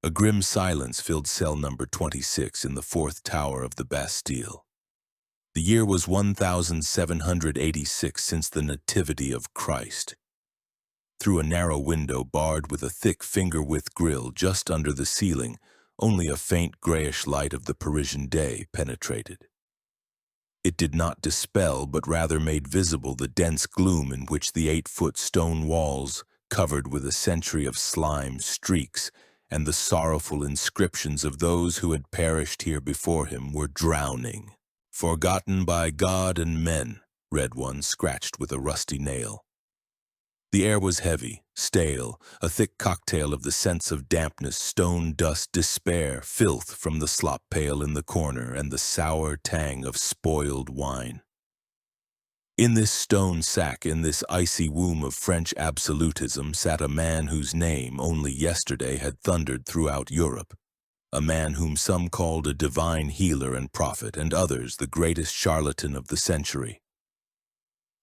A grim silence filled cell number 26 in the fourth tower of the Bastille. The year was 1786 since the Nativity of Christ. Through a narrow window barred with a thick finger-width grille just under the ceiling, only a faint grayish light of the Parisian day penetrated. It did not dispel, but rather made visible the dense gloom in which the 8-foot stone walls, covered with a century of slime streaks, and the sorrowful inscriptions of those who had perished here before him, were drowning. "Forgotten by God and men," read one scratched with a rusty nail. The air was heavy, stale, a thick cocktail of the scents of dampness, stone dust, despair, filth from the slop pail in the corner, and the sour tang of spoiled wine. In this stone sack, in this icy womb of French absolutism, sat a man whose name only yesterday had thundered throughout Europe, a man whom some called a divine healer and prophet, and others the greatest charlatan of the century.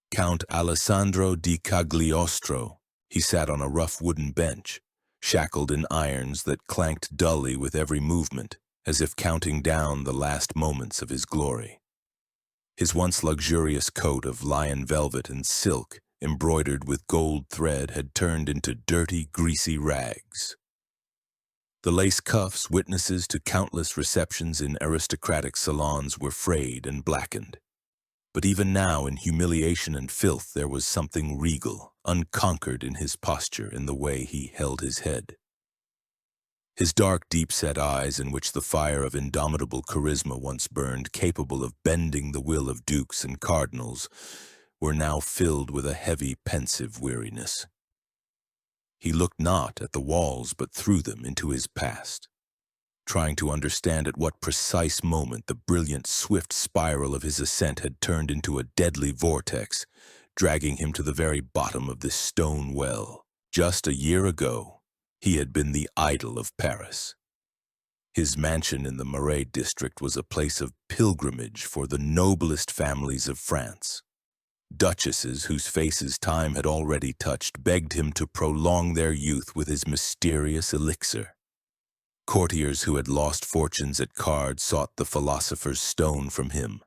Count Alessandro di Cagliostro. He sat on a rough wooden bench, shackled in irons that clanked dully with every movement, as if counting down the last moments of his glory. His once luxurious coat of lion velvet and silk, embroidered with gold thread, had turned into dirty, greasy rags. The lace cuffs, witnesses to countless receptions in aristocratic salons, were frayed and blackened. But even now, in humiliation and filth, there was something regal, unconquered in his posture, in the way he held his head. His dark, deep-set eyes, in which the fire of indomitable charisma once burned, capable of bending the will of dukes and cardinals, were now filled with a heavy, pensive weariness. He looked not at the walls, but through them into his past, trying to understand at what precise moment the brilliant, swift spiral of his ascent had turned into a deadly vortex, dragging him to the very bottom of this stone well. Just a year ago, he had been the idol of Paris. His mansion in the Marais district was a place of pilgrimage for the noblest families of France. Duchesses whose faces time had already touched begged him to prolong their youth with his mysterious elixir. Courtiers who had lost fortunes at cards sought the philosopher's stone from him,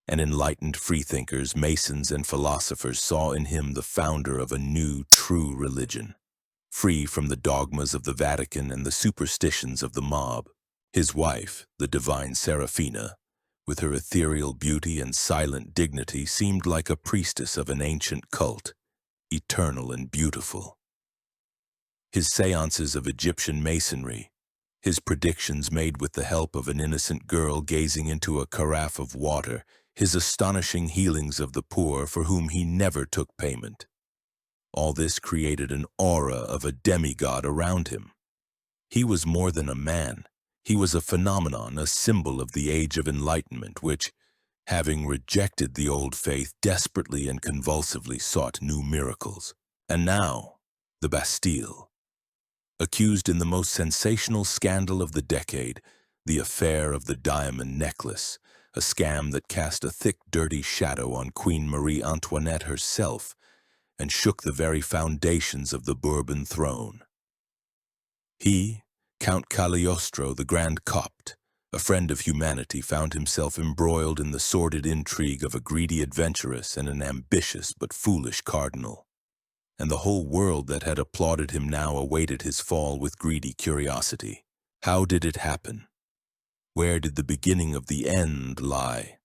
and enlightened freethinkers, masons, and philosophers saw in him the founder of a new, true religion, free from the dogmas of the Vatican and the superstitions of the mob. His wife, the divine Seraphina, with her ethereal beauty and silent dignity, seemed like a priestess of an ancient cult, eternal and beautiful. His seances of Egyptian masonry, his predictions made with the help of an innocent girl gazing into a carafe of water, his astonishing healings of the poor for whom he never took payment. All this created an aura of a demigod around him. He was more than a man. He was a phenomenon, a symbol of the age of enlightenment, which, having rejected the old faith, desperately and convulsively sought new miracles. And now, the Bastille. Accused in the most sensational scandal of the decade, the affair of the diamond necklace, a scam that cast a thick, dirty shadow on Queen Marie Antoinette herself and shook the very foundations of the Bourbon throne. He, Count Cagliostro, the Grand Copt, a friend of humanity, found himself embroiled in the sordid intrigue of a greedy adventuress and an ambitious but foolish cardinal. And the whole world that had applauded him now awaited his fall with greedy curiosity. How did it happen? Where did the beginning of the end lie?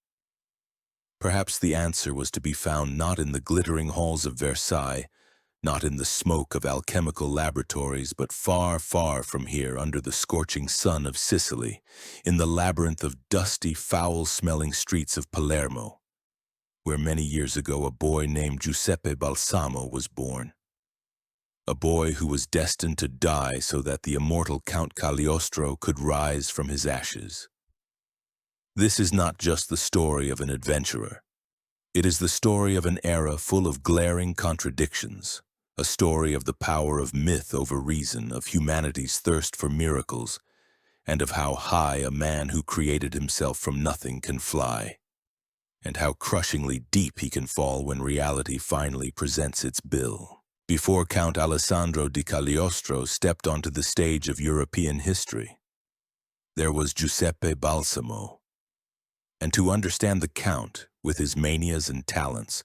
Perhaps the answer was to be found not in the glittering halls of Versailles, not in the smoke of alchemical laboratories, but far, far from here, under the scorching sun of Sicily, in the labyrinth of dusty, foul-smelling streets of Palermo, where many years ago a boy named Giuseppe Balsamo was born. A boy who was destined to die so that the immortal Count Cagliostro could rise from his ashes. This is not just the story of an adventurer. It is the story of an era full of glaring contradictions, a story of the power of myth over reason, of humanity's thirst for miracles, and of how high a man who created himself from nothing can fly, and how crushingly deep he can fall when reality finally presents its bill. before Count Alessandro di Cagliostro stepped onto the stage of European history. There was Giuseppe Balsamo. And to understand the Count, with his manias and talents,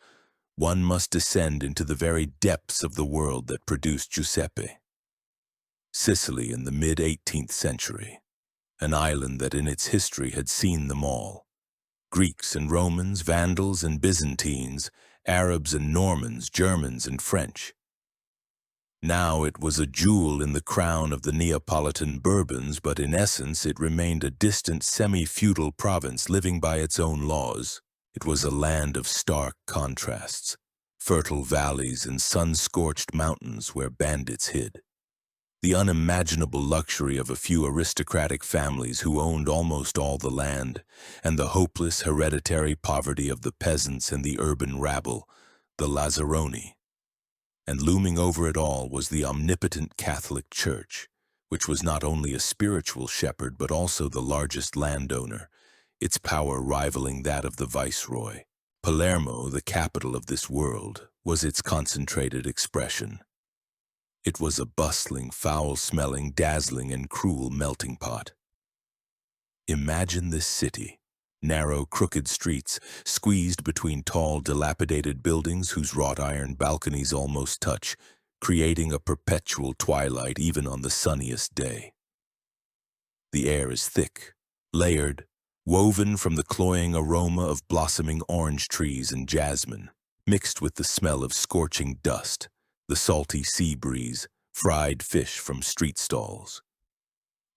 one must descend into the very depths of the world that produced Giuseppe. Sicily in the mid-18th century, an island that in its history had seen them all. Greeks and Romans, Vandals and Byzantines, Arabs and Normans, Germans and French. Now it was a jewel in the crown of the Neapolitan Bourbons, but in essence it remained a distant semi-feudal province living by its own laws. It was a land of stark contrasts, fertile valleys and sun-scorched mountains where bandits hid. The unimaginable luxury of a few aristocratic families who owned almost all the land, and the hopeless hereditary poverty of the peasants and the urban rabble, the Lazzaroni. And looming over it all was the omnipotent Catholic Church, which was not only a spiritual shepherd but also the largest landowner, its power rivaling that of the viceroy. Palermo, the capital of this world, was its concentrated expression. It was a bustling, foul-smelling, dazzling, and cruel melting pot. Imagine this city, narrow, crooked streets, squeezed between tall, dilapidated buildings whose wrought-iron balconies almost touch, creating a perpetual twilight even on the sunniest day. The air is thick, layered, woven from the cloying aroma of blossoming orange trees and jasmine, mixed with the smell of scorching dust, the salty sea breeze, fried fish from street stalls,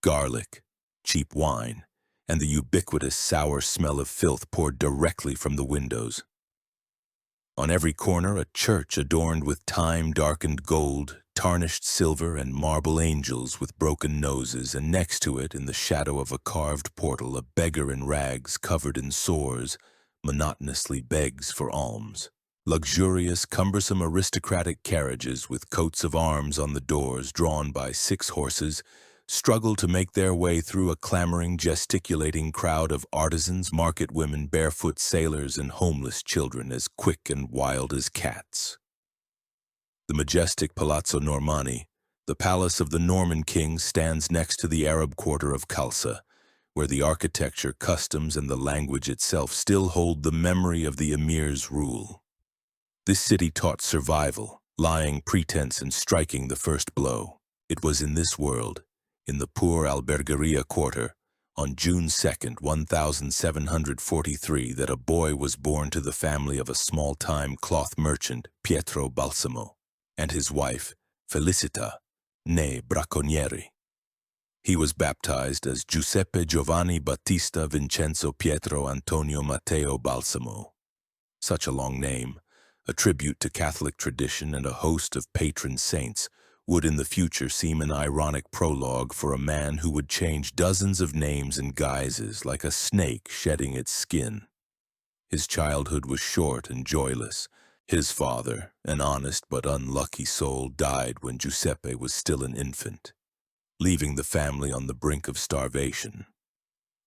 garlic, cheap wine, and the ubiquitous sour smell of filth poured directly from the windows. On every corner, a church adorned with time-darkened gold, tarnished silver, and marble angels with broken noses, and next to it, in the shadow of a carved portal, a beggar in rags covered in sores monotonously begs for alms. Luxurious, cumbersome aristocratic carriages with coats of arms on the doors drawn by 6 horses struggle to make their way through a clamoring, gesticulating crowd of artisans, market women, barefoot sailors, and homeless children as quick and wild as cats. The majestic Palazzo Normanni, the palace of the Norman king, stands next to the Arab quarter of Khalsa, where the architecture, customs, and the language itself still hold the memory of the emir's rule. This city taught survival, lying pretense and striking the first blow. It was in this world, in the poor Albergheria quarter, on June 2nd, 1743, that a boy was born to the family of a small-time cloth merchant, Pietro Balsamo, and his wife, Felicita, née Bracconieri. He was baptized as Giuseppe Giovanni Battista Vincenzo Pietro Antonio Matteo Balsamo. Such a long name, a tribute to Catholic tradition and a host of patron saints, would in the future seem an ironic prologue for a man who would change dozens of names and guises like a snake shedding its skin. His childhood was short and joyless. His father, an honest but unlucky soul, died when Giuseppe was still an infant, leaving the family on the brink of starvation.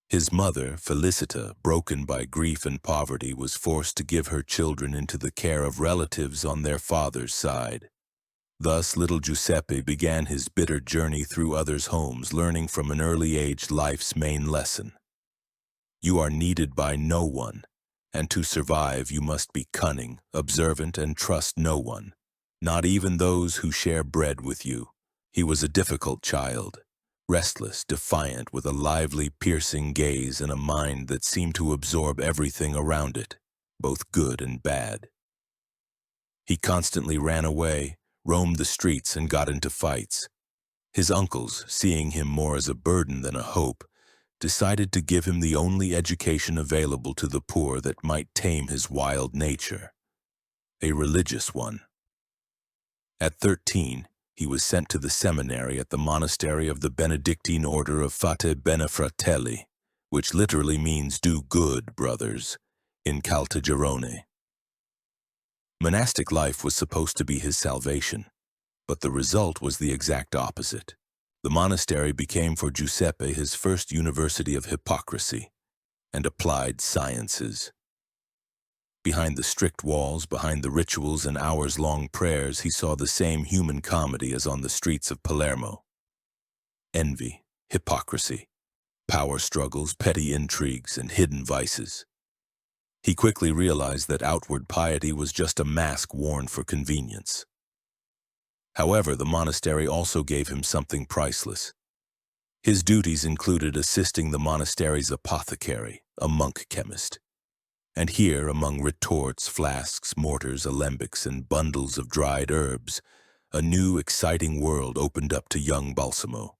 His mother, Felicita, broken by grief and poverty, was forced to give her children into the care of relatives on their father's side. Thus, little Giuseppe began his bitter journey through others' homes, learning from an early age life's main lesson. You are needed by no one, and to survive you must be cunning, observant, and trust no one, not even those who share bread with you. He was a difficult child, restless, defiant, with a lively, piercing gaze and a mind that seemed to absorb everything around it, both good and bad. He constantly ran away, roamed the streets, and got into fights. His uncles, seeing him more as a burden than a hope, decided to give him the only education available to the poor that might tame his wild nature, a religious one. At 13, he was sent to the seminary at the monastery of the Benedictine order of Fate Bene Fratelli, which literally means "do good, brothers," in Caltagirone. Monastic life was supposed to be his salvation, but the result was the exact opposite. The monastery became for Giuseppe his first university of hypocrisy and applied sciences. Behind the strict walls, behind the rituals and hours-long prayers, he saw the same human comedy as on the streets of Palermo. Envy, hypocrisy, power struggles, petty intrigues, and hidden vices. He quickly realized that outward piety was just a mask worn for convenience. However, the monastery also gave him something priceless. His duties included assisting the monastery's apothecary, a monk chemist. And here, among retorts, flasks, mortars, alembics, and bundles of dried herbs, a new, exciting world opened up to young Balsamo.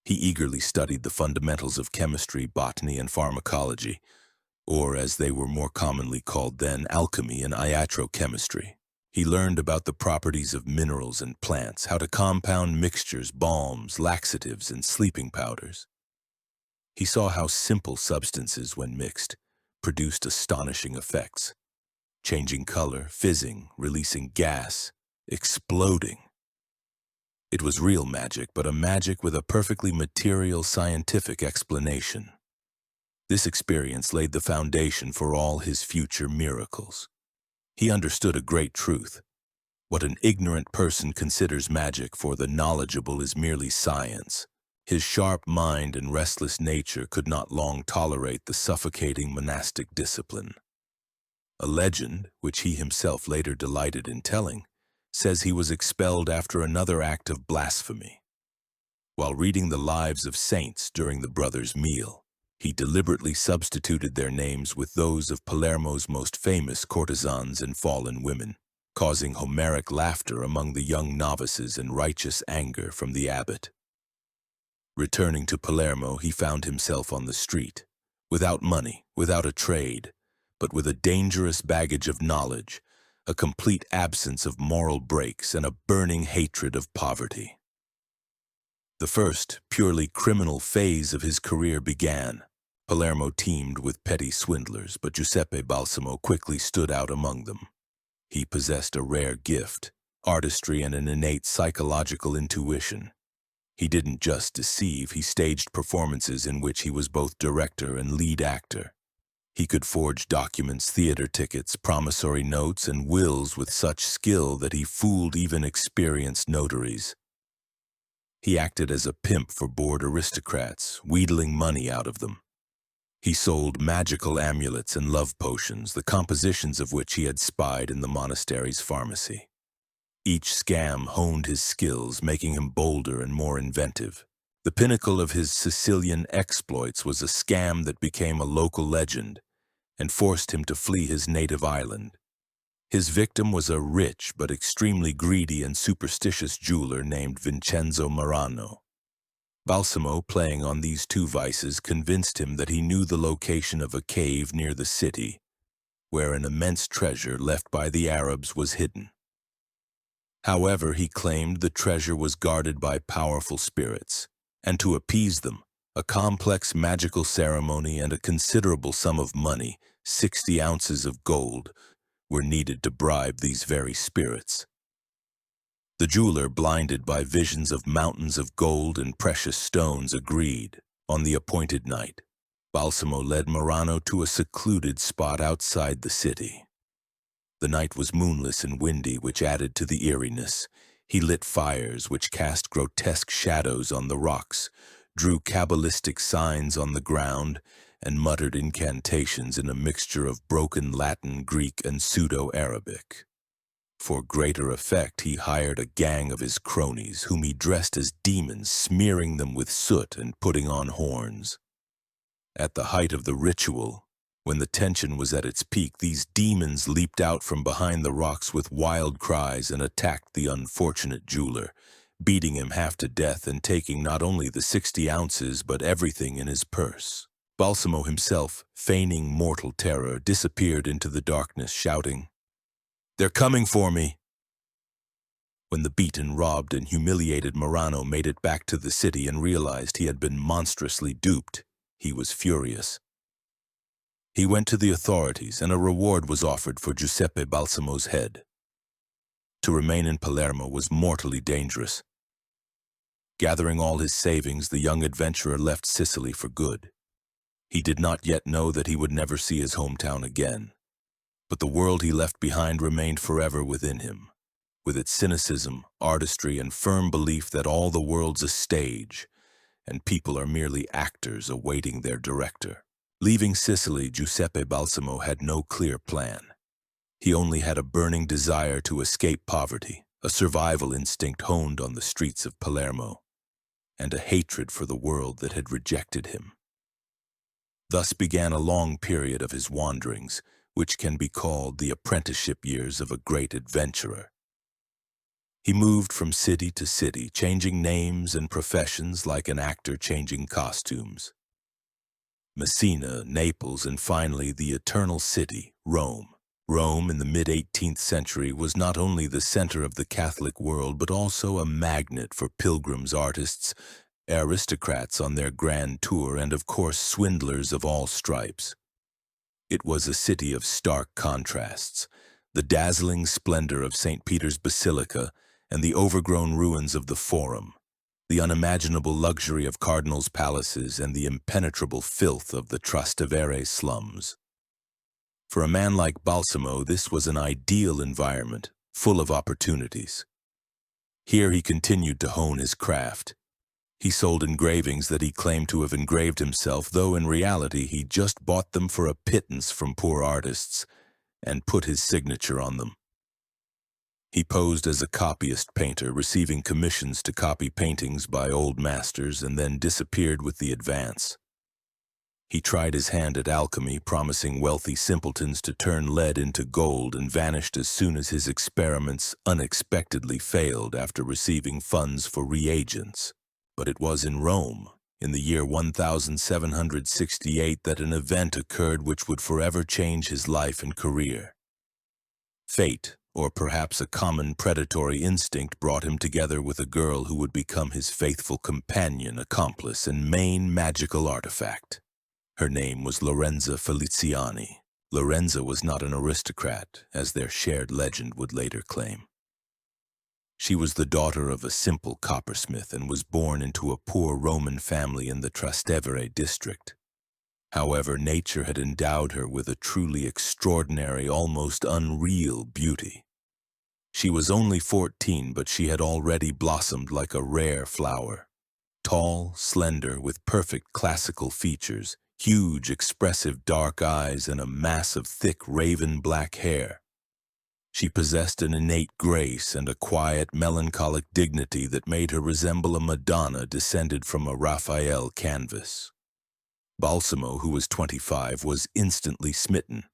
He eagerly studied the fundamentals of chemistry, botany, and pharmacology, or as they were more commonly called then, alchemy and iatrochemistry. He learned about the properties of minerals and plants, how to compound mixtures, balms, laxatives, and sleeping powders. He saw how simple substances, when mixed, produced astonishing effects, changing color, fizzing, releasing gas, exploding. It was real magic, but a magic with a perfectly material, scientific explanation. This experience laid the foundation for all his future miracles. He understood a great truth. What an ignorant person considers magic for the knowledgeable is merely science. His sharp mind and restless nature could not long tolerate the suffocating monastic discipline. A legend, which he himself later delighted in telling, says he was expelled after another act of blasphemy. While reading the lives of saints during the brothers' meal, he deliberately substituted their names with those of Palermo's most famous courtesans and fallen women, causing Homeric laughter among the young novices and righteous anger from the abbot. Returning to Palermo, he found himself on the street, without money, without a trade, but with a dangerous baggage of knowledge, a complete absence of moral breaks, and a burning hatred of poverty. The first, purely criminal phase of his career began. Palermo teemed with petty swindlers, but Giuseppe Balsamo quickly stood out among them. He possessed a rare gift, artistry, and an innate psychological intuition. He didn't just deceive, he staged performances in which he was both director and lead actor. He could forge documents, theater tickets, promissory notes, and wills with such skill that he fooled even experienced notaries. He acted as a pimp for bored aristocrats, wheedling money out of them. He sold magical amulets and love potions, the compositions of which he had spied in the monastery's pharmacy. Each scam honed his skills, making him bolder and more inventive. The pinnacle of his Sicilian exploits was a scam that became a local legend and forced him to flee his native island. His victim was a rich but extremely greedy and superstitious jeweler named Vincenzo Marano. Balsamo, playing on these two vices, convinced him that he knew the location of a cave near the city, where an immense treasure left by the Arabs was hidden. However, he claimed the treasure was guarded by powerful spirits, and to appease them, a complex magical ceremony and a considerable sum of money, 60 ounces of gold, were needed to bribe these very spirits. The jeweler, blinded by visions of mountains of gold and precious stones, agreed. On the appointed night, Balsamo led Marano to a secluded spot outside the city. The night was moonless and windy, which added to the eeriness. He lit fires which cast grotesque shadows on the rocks, drew cabalistic signs on the ground, and muttered incantations in a mixture of broken Latin, Greek, and pseudo-Arabic. For greater effect, he hired a gang of his cronies, whom he dressed as demons, smearing them with soot and putting on horns. At the height of the ritual, when the tension was at its peak, these demons leaped out from behind the rocks with wild cries and attacked the unfortunate jeweler, beating him half to death and taking not only the 60 ounces but everything in his purse. Balsamo himself, feigning mortal terror, disappeared into the darkness, shouting, "They're coming for me!" When the beaten, robbed, and humiliated Marano made it back to the city and realized he had been monstrously duped, he was furious. He went to the authorities, and a reward was offered for Giuseppe Balsamo's head. To remain in Palermo was mortally dangerous. Gathering all his savings, the young adventurer left Sicily for good. He did not yet know that he would never see his hometown again. But the world he left behind remained forever within him, with its cynicism, artistry, and firm belief that all the world's a stage, and people are merely actors awaiting their director. Leaving Sicily, Giuseppe Balsamo had no clear plan. He only had a burning desire to escape poverty, a survival instinct honed on the streets of Palermo, and a hatred for the world that had rejected him. Thus began a long period of his wanderings, which can be called the apprenticeship years of a great adventurer. He moved from city to city, changing names and professions like an actor changing costumes. Messina, Naples, and finally the eternal city, Rome. Rome in the mid-18th century was not only the center of the Catholic world, but also a magnet for pilgrims, artists, aristocrats on their grand tour, and of course swindlers of all stripes. It was a city of stark contrasts, the dazzling splendor of St. Peter's Basilica and the overgrown ruins of the Forum, the unimaginable luxury of cardinals' palaces and the impenetrable filth of the Trastevere slums. For a man like Balsamo, this was an ideal environment, full of opportunities. Here he continued to hone his craft. He sold engravings that he claimed to have engraved himself, though in reality he just bought them for a pittance from poor artists and put his signature on them. He posed as a copyist painter, receiving commissions to copy paintings by old masters, and then disappeared with the advance. He tried his hand at alchemy, promising wealthy simpletons to turn lead into gold, and vanished as soon as his experiments unexpectedly failed after receiving funds for reagents. But it was in Rome, in the year 1768, that an event occurred which would forever change his life and career. Fate, or perhaps a common predatory instinct, brought him together with a girl who would become his faithful companion, accomplice, and main magical artifact. Her name was Lorenza Feliciani. Lorenza was not an aristocrat, as their shared legend would later claim. She was the daughter of a simple coppersmith and was born into a poor Roman family in the Trastevere district. However, nature had endowed her with a truly extraordinary, almost unreal beauty. She was only 14, but she had already blossomed like a rare flower. Tall, slender, with perfect classical features, huge, expressive dark eyes, and a mass of thick raven black hair. She possessed an innate grace and a quiet, melancholic dignity that made her resemble a Madonna descended from a Raphael canvas. Balsamo, who was 25, was instantly smitten,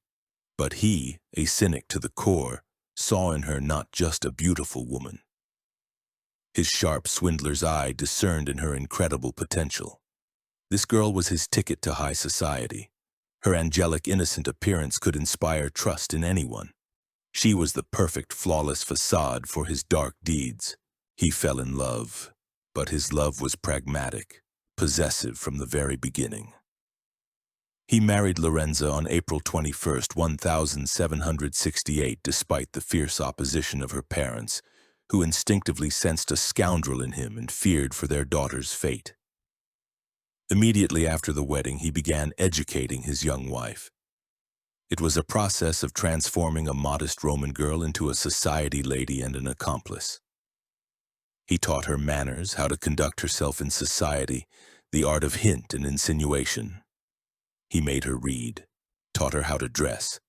but he, a cynic to the core, saw in her not just a beautiful woman. His sharp swindler's eye discerned in her incredible potential. This girl was his ticket to high society. Her angelic, innocent appearance could inspire trust in anyone. She was the perfect, flawless facade for his dark deeds. He fell in love, but his love was pragmatic, possessive from the very beginning. He married Lorenza on April 21, 1768, despite the fierce opposition of her parents, who instinctively sensed a scoundrel in him and feared for their daughter's fate. Immediately after the wedding, he began educating his young wife. It was a process of transforming a modest Roman girl into a society lady and an accomplice. He taught her manners, how to conduct herself in society, the art of hint and insinuation. He made her read, taught her how to dress,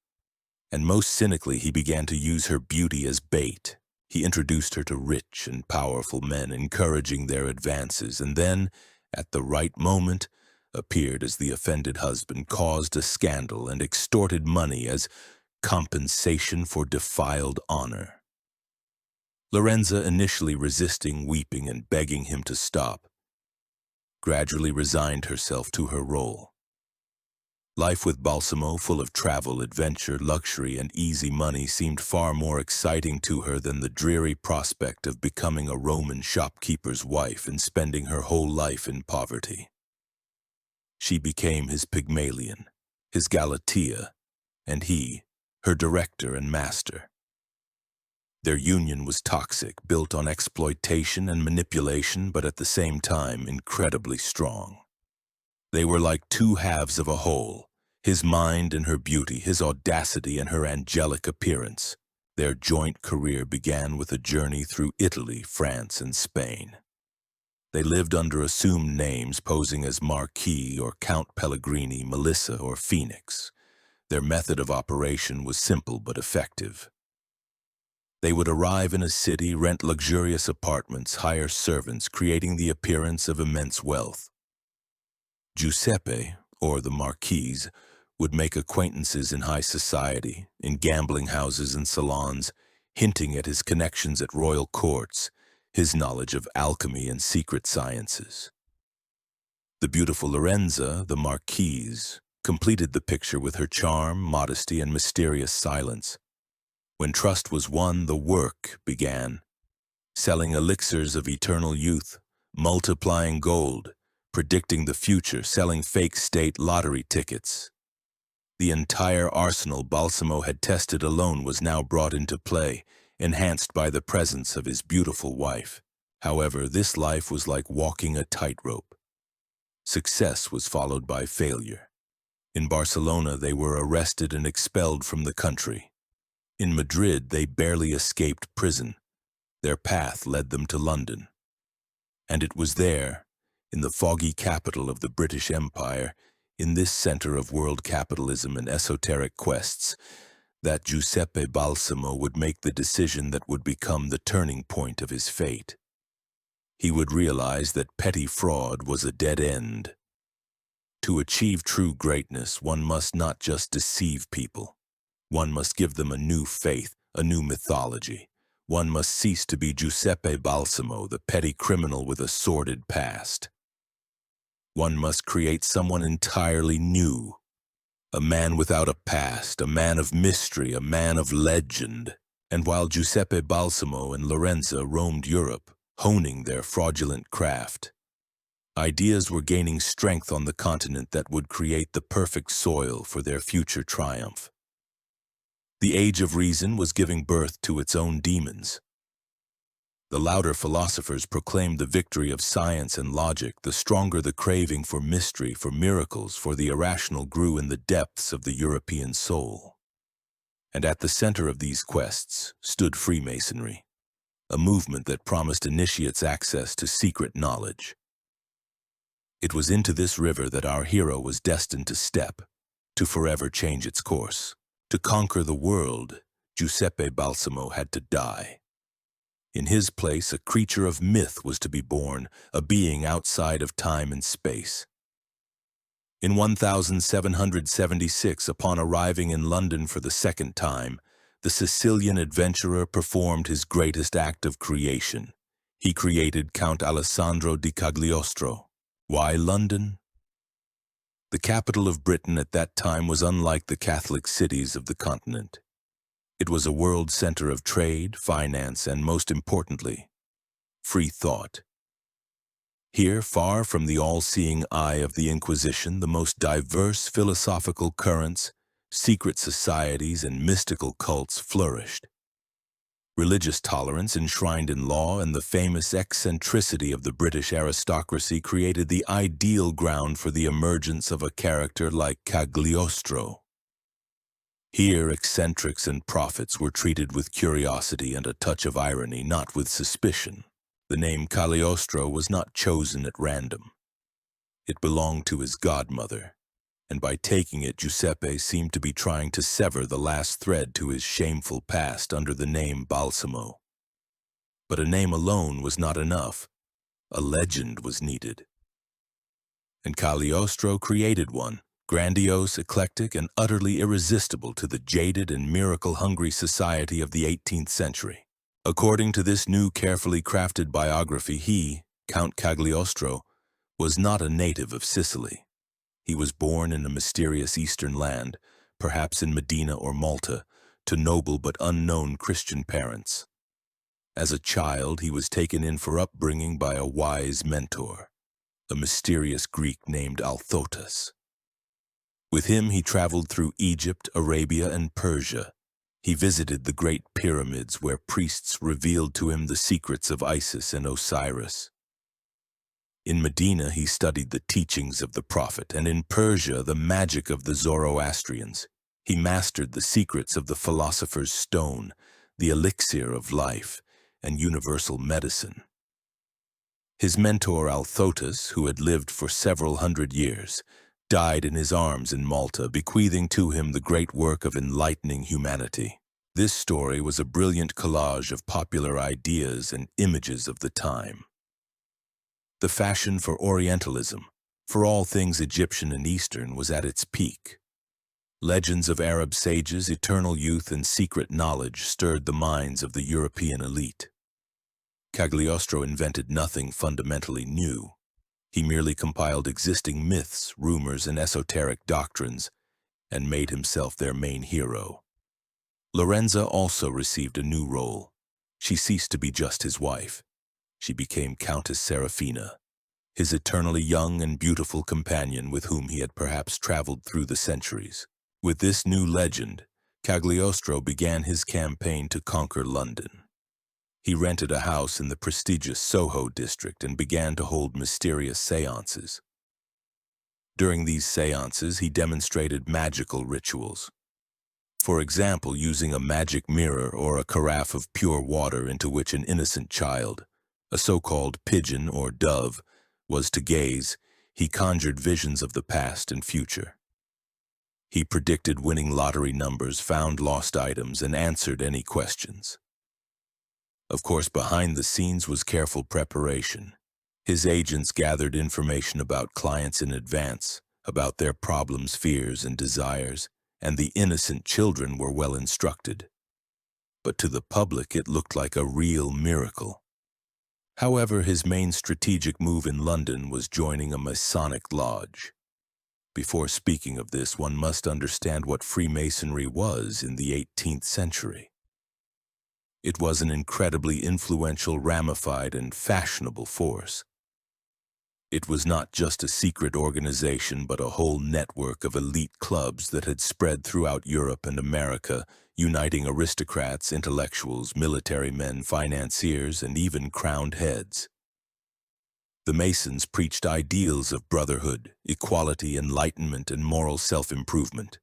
and most cynically he began to use her beauty as bait. He introduced her to rich and powerful men, encouraging their advances, and then, at the right moment, appeared as the offended husband, caused a scandal, and extorted money as compensation for defiled honor. Lorenza, initially resisting, weeping, and begging him to stop, gradually resigned herself to her role. Life with Balsamo, full of travel, adventure, luxury, and easy money, seemed far more exciting to her than the dreary prospect of becoming a Roman shopkeeper's wife and spending her whole life in poverty. She became his Pygmalion, his Galatea, and he, her director and master. Their union was toxic, built on exploitation and manipulation, but at the same time incredibly strong. They were like two halves of a whole, His mind and her beauty, his audacity and her angelic appearance. Their joint career began with a journey through Italy, France, and Spain. They lived under assumed names, posing as Marquis or Count Pellegrini, Melissa, or Phoenix. Their method of operation was simple but effective. They would arrive in a city, rent luxurious apartments, hire servants, creating the appearance of immense wealth. Giuseppe, or the Marquis, would make acquaintances in high society, in gambling houses and salons, hinting at his connections at royal courts, his knowledge of alchemy and secret sciences. The beautiful Lorenza, the Marquise, completed the picture with her charm, modesty, and mysterious silence. When trust was won, the work began, selling elixirs of eternal youth, multiplying gold, predicting the future, selling fake state lottery tickets. The entire arsenal Balsamo had tested alone was now brought into play, enhanced by the presence of his beautiful wife. However, this life was like walking a tightrope. Success was followed by failure. In Barcelona, they were arrested and expelled from the country. In Madrid, they barely escaped prison. Their path led them to London. And it was there, in the foggy capital of the British Empire, in this center of world capitalism and esoteric quests, that Giuseppe Balsamo would make the decision that would become the turning point of his fate. He would realize that petty fraud was a dead end. To achieve true greatness, one must not just deceive people. One must give them a new faith, a new mythology. One must cease to be Giuseppe Balsamo, the petty criminal with a sordid past. One must create someone entirely new. A man without a past, a man of mystery, a man of legend. And while Giuseppe Balsamo and Lorenza roamed Europe, honing their fraudulent craft, ideas were gaining strength on the continent that would create the perfect soil for their future triumph. The age of reason was giving birth to its own demons. The louder philosophers proclaimed the victory of science and logic, the stronger the craving for mystery, for miracles, for the irrational grew in the depths of the European soul. And at the center of these quests stood Freemasonry, a movement that promised initiates access to secret knowledge. It was into this river that our hero was destined to step, to forever change its course. To conquer the world, Giuseppe Balsamo had to die. In his place, a creature of myth was to be born, a being outside of time and space. In 1776, upon arriving in London for the second time, the Sicilian adventurer performed his greatest act of creation. He created Count Alessandro di Cagliostro. Why London? The capital of Britain at that time was unlike the Catholic cities of the continent. It was a world center of trade, finance, and most importantly, free thought. Here, far from the all-seeing eye of the Inquisition, the most diverse philosophical currents, secret societies, and mystical cults flourished. Religious tolerance enshrined in law and the famous eccentricity of the British aristocracy created the ideal ground for the emergence of a character like Cagliostro. Here, eccentrics and prophets were treated with curiosity and a touch of irony, not with suspicion. The name Cagliostro was not chosen at random. It belonged to his godmother, and by taking it, Giuseppe seemed to be trying to sever the last thread to his shameful past under the name Balsamo. But a name alone was not enough. A legend was needed. And Cagliostro created one. Grandiose, eclectic, and utterly irresistible to the jaded and miracle-hungry society of the 18th century. According to this new, carefully crafted biography, he, Count Cagliostro, was not a native of Sicily. He was born in a mysterious eastern land, perhaps in Medina or Malta, to noble but unknown Christian parents. As a child, he was taken in for upbringing by a wise mentor, a mysterious Greek named Althotas. With him he traveled through Egypt, Arabia, and Persia. He visited the great pyramids where priests revealed to him the secrets of Isis and Osiris. In Medina, he studied the teachings of the Prophet, and in Persia, the magic of the Zoroastrians. He mastered the secrets of the philosopher's stone, the elixir of life, and universal medicine. His mentor Althotas, who had lived for several hundred years, died in his arms in Malta, bequeathing to him the great work of enlightening humanity. This story was a brilliant collage of popular ideas and images of the time. The fashion for Orientalism, for all things Egyptian and Eastern, was at its peak. Legends of Arab sages, eternal youth, and secret knowledge stirred the minds of the European elite. Cagliostro invented nothing fundamentally new. He merely compiled existing myths, rumors, and esoteric doctrines, and made himself their main hero. Lorenza also received a new role. She ceased to be just his wife. She became Countess Seraphina, his eternally young and beautiful companion with whom he had perhaps traveled through the centuries. With this new legend, Cagliostro began his campaign to conquer London. He rented a house in the prestigious Soho district and began to hold mysterious seances. During these seances, he demonstrated magical rituals. For example, using a magic mirror or a carafe of pure water into which an innocent child, a so-called pigeon or dove, was to gaze, he conjured visions of the past and future. He predicted winning lottery numbers, found lost items, and answered any questions. Of course, behind the scenes was careful preparation. His agents gathered information about clients in advance, about their problems, fears, and desires, and the innocent children were well instructed. But to the public, it looked like a real miracle. However, his main strategic move in London was joining a Masonic lodge. Before speaking of this, one must understand what Freemasonry was in the 18th century. It was an incredibly influential, ramified, and fashionable force. It was not just a secret organization, but a whole network of elite clubs that had spread throughout Europe and America, uniting aristocrats, intellectuals, military men, financiers, and even crowned heads. The Masons preached ideals of brotherhood, equality, enlightenment, and moral self-improvement.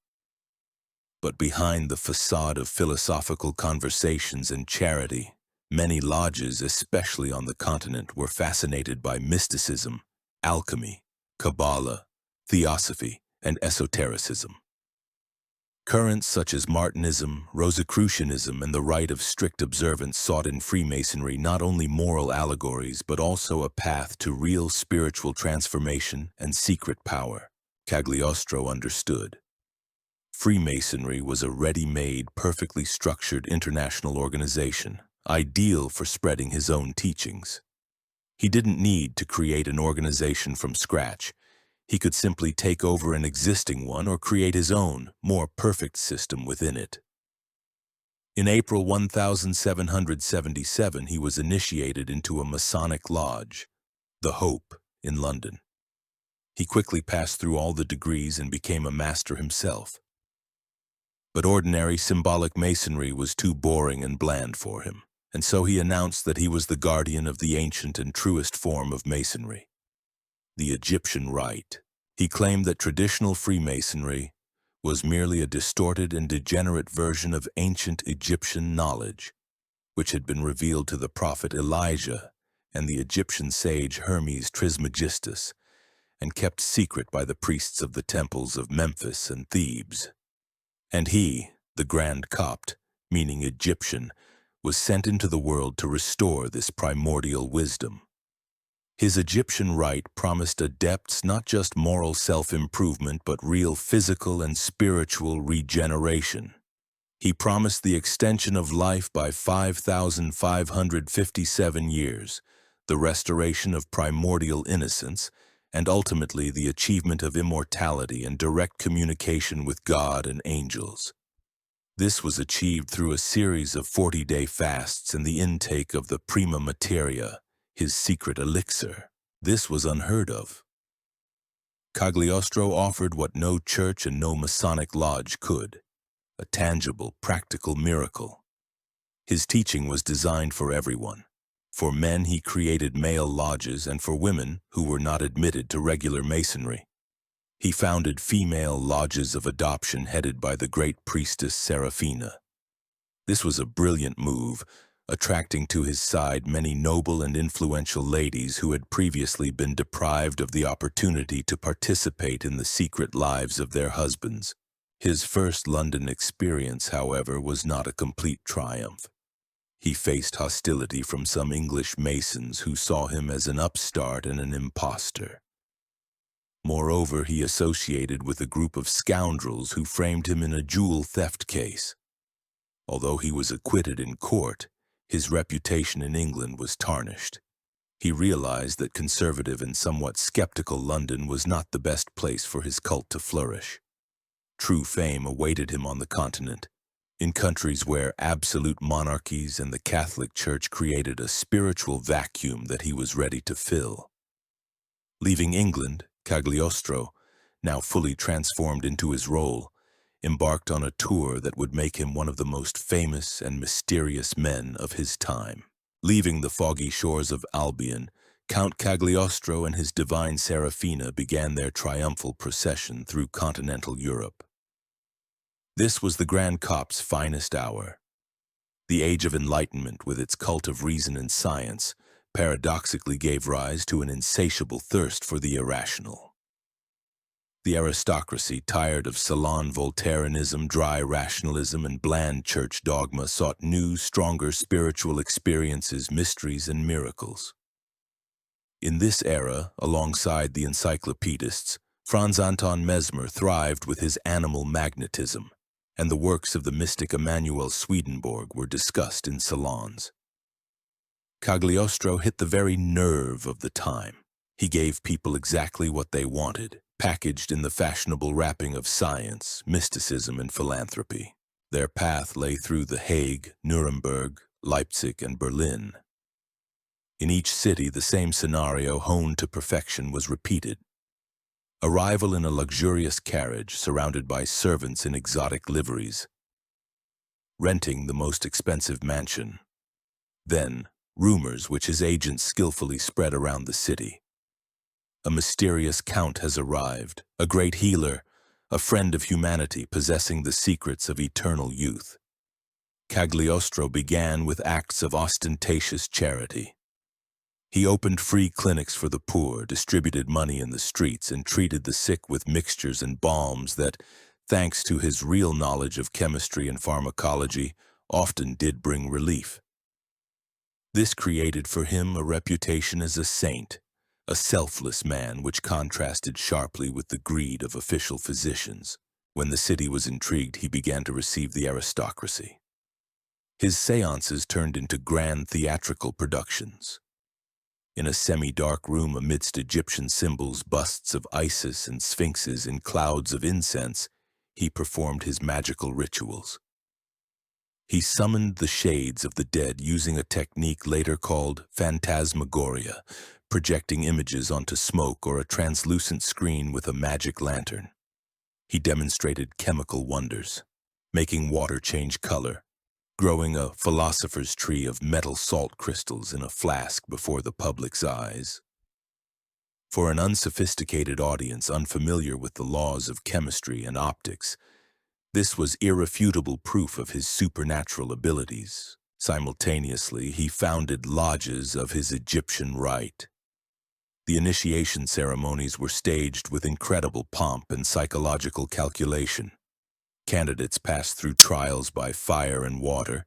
But behind the facade of philosophical conversations and charity, many lodges, especially on the continent, were fascinated by mysticism, alchemy, Kabbalah, theosophy, and esotericism. Currents such as Martinism, Rosicrucianism, and the rite of strict observance sought in Freemasonry not only moral allegories but also a path to real spiritual transformation and secret power. Cagliostro understood. Freemasonry was a ready-made, perfectly structured international organization, ideal for spreading his own teachings. He didn't need to create an organization from scratch. He could simply take over an existing one or create his own, more perfect system within it. In April 1777, he was initiated into a Masonic lodge, the Hope, in London. He quickly passed through all the degrees and became a master himself. But ordinary symbolic masonry was too boring and bland for him, and so he announced that he was the guardian of the ancient and truest form of masonry, the Egyptian Rite. He claimed that traditional Freemasonry was merely a distorted and degenerate version of ancient Egyptian knowledge, which had been revealed to the prophet Elijah and the Egyptian sage Hermes Trismegistus, and kept secret by the priests of the temples of Memphis and Thebes. And he, the Grand Copt, meaning Egyptian, was sent into the world to restore this primordial wisdom. His Egyptian rite promised adepts not just moral self-improvement, but real physical and spiritual regeneration. He promised the extension of life by 5,557 years, the restoration of primordial innocence, and ultimately the achievement of immortality and direct communication with God and angels. This was achieved through a series of 40-day fasts and the intake of the prima materia, his secret elixir. This was unheard of. Cagliostro offered what no church and no Masonic lodge could, a tangible, practical miracle. His teaching was designed for everyone, For men, he created male lodges, and for women who were not admitted to regular masonry, he founded female lodges of adoption headed by the great priestess Seraphina. This was a brilliant move, attracting to his side many noble and influential ladies who had previously been deprived of the opportunity to participate in the secret lives of their husbands. His first London experience, however, was not a complete triumph. He faced hostility from some English Masons who saw him as an upstart and an impostor. Moreover, he associated with a group of scoundrels who framed him in a jewel theft case. Although he was acquitted in court, his reputation in England was tarnished. He realized that conservative and somewhat skeptical London was not the best place for his cult to flourish. True fame awaited him on the continent, in countries where absolute monarchies and the Catholic Church created a spiritual vacuum that he was ready to fill. Leaving England, Cagliostro, now fully transformed into his role, embarked on a tour that would make him one of the most famous and mysterious men of his time. Leaving the foggy shores of Albion, Count Cagliostro and his divine Seraphina began their triumphal procession through continental Europe. This was the Grand Copt's finest hour. The age of Enlightenment, with its cult of reason and science, paradoxically gave rise to an insatiable thirst for the irrational. The aristocracy, tired of salon Voltaireanism, dry rationalism, and bland church dogma, sought new, stronger spiritual experiences, mysteries, and miracles. In this era, alongside the encyclopedists, Franz Anton Mesmer thrived with his animal magnetism, and the works of the mystic Emanuel Swedenborg were discussed in salons. Cagliostro hit the very nerve of the time. He gave people exactly what they wanted, packaged in the fashionable wrapping of science, mysticism, and philanthropy. Their path lay through The Hague, Nuremberg, Leipzig, and Berlin. In each city, the same scenario, honed to perfection, was repeated. Arrival in a luxurious carriage surrounded by servants in exotic liveries. Renting the most expensive mansion. Then, rumors which his agents skillfully spread around the city. A mysterious count has arrived, a great healer, a friend of humanity possessing the secrets of eternal youth. Cagliostro began with acts of ostentatious charity. He opened free clinics for the poor, distributed money in the streets, and treated the sick with mixtures and balms that, thanks to his real knowledge of chemistry and pharmacology, often did bring relief. This created for him a reputation as a saint, a selfless man, which contrasted sharply with the greed of official physicians. When the city was intrigued, he began to receive the aristocracy. His seances turned into grand theatrical productions. In a semi-dark room amidst Egyptian symbols, busts of Isis and sphinxes in clouds of incense, he performed his magical rituals. He summoned the shades of the dead using a technique later called phantasmagoria, projecting images onto smoke or a translucent screen with a magic lantern. He demonstrated chemical wonders, making water change color, growing a philosopher's tree of metal salt crystals in a flask before the public's eyes. For an unsophisticated audience unfamiliar with the laws of chemistry and optics, this was irrefutable proof of his supernatural abilities. Simultaneously, he founded lodges of his Egyptian Rite. The initiation ceremonies were staged with incredible pomp and psychological calculation. Candidates passed through trials by fire and water,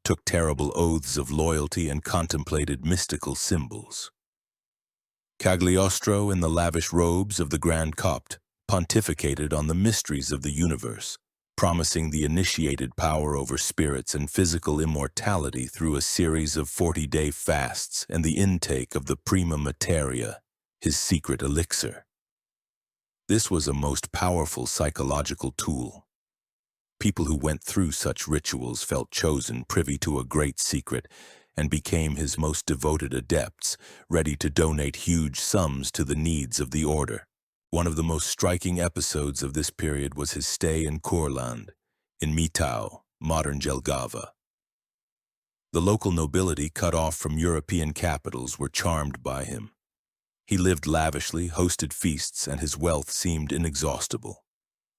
took terrible oaths of loyalty, and contemplated mystical symbols. Cagliostro, in the lavish robes of the Grand Copt, pontificated on the mysteries of the universe, promising the initiated power over spirits and physical immortality through a series of 40-day fasts and the intake of the prima materia, his secret elixir. This was a most powerful psychological tool. People who went through such rituals felt chosen, privy to a great secret, and became his most devoted adepts, ready to donate huge sums to the needs of the order. One of the most striking episodes of this period was his stay in Courland, in Mitau, modern Jelgava. The local nobility, cut off from European capitals, were charmed by him. He lived lavishly, hosted feasts, and his wealth seemed inexhaustible.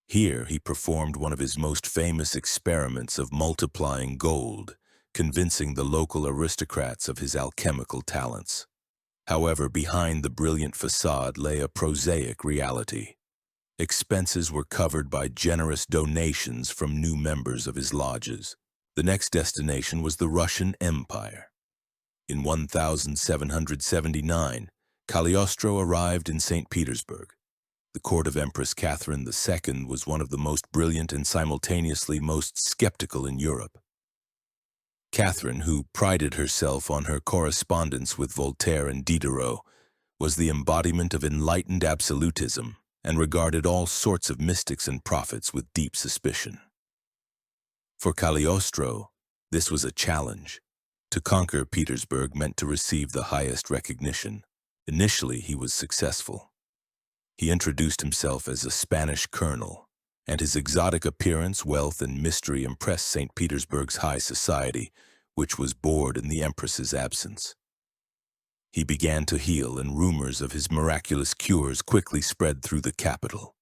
Here he performed one of his most famous experiments of multiplying gold, convincing the local aristocrats of his alchemical talents. However, behind the brilliant facade lay a prosaic reality. Expenses were covered by generous donations from new members of his lodges. The next destination was the Russian Empire. In 1779, Cagliostro arrived in St. Petersburg. The court of Empress Catherine II was one of the most brilliant and simultaneously most skeptical in Europe. Catherine, who prided herself on her correspondence with Voltaire and Diderot, was the embodiment of enlightened absolutism and regarded all sorts of mystics and prophets with deep suspicion. For Cagliostro, this was a challenge. To conquer Petersburg meant to receive the highest recognition. Initially, he was successful. He introduced himself as a Spanish colonel, and his exotic appearance, wealth, and mystery impressed St. Petersburg's high society, which was bored in the Empress's absence. He began to heal, and rumors of his miraculous cures quickly spread through the capital.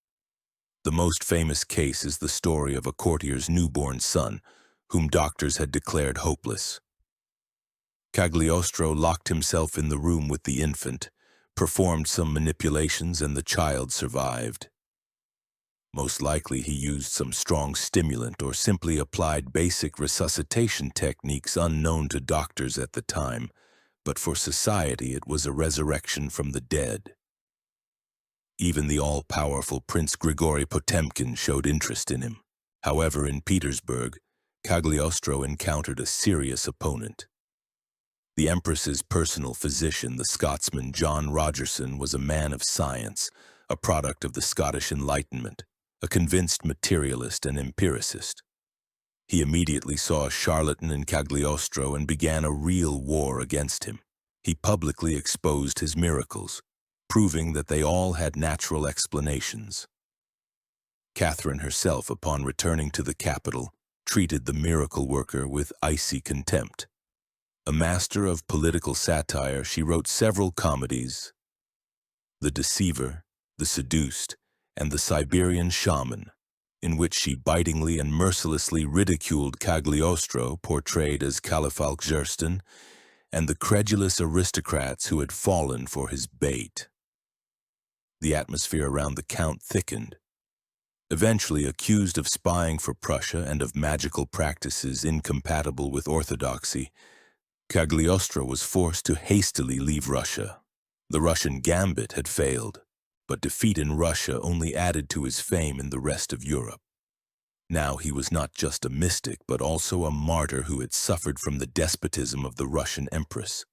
The most famous case is the story of a courtier's newborn son, whom doctors had declared hopeless. Cagliostro locked himself in the room with the infant, performed some manipulations, and the child survived. Most likely he used some strong stimulant or simply applied basic resuscitation techniques unknown to doctors at the time, but for society it was a resurrection from the dead. Even the all-powerful Prince Grigory Potemkin showed interest in him. However, in Petersburg, Cagliostro encountered a serious opponent. The Empress's personal physician, the Scotsman John Rogerson, was a man of science, a product of the Scottish Enlightenment, a convinced materialist and empiricist. He immediately saw a charlatan in Cagliostro and began a real war against him. He publicly exposed his miracles, proving that they all had natural explanations. Catherine herself, upon returning to the capital, treated the miracle worker with icy contempt. A master of political satire, she wrote several comedies: The Deceiver, The Seduced, and The Siberian Shaman, in which she bitingly and mercilessly ridiculed Cagliostro, portrayed as Califalk Gersten, and the credulous aristocrats who had fallen for his bait. The atmosphere around the Count thickened. Eventually, accused of spying for Prussia and of magical practices incompatible with orthodoxy, Cagliostro was forced to hastily leave Russia. The Russian gambit had failed, but defeat in Russia only added to his fame in the rest of Europe. Now he was not just a mystic, but also a martyr who had suffered from the despotism of the Russian Empress.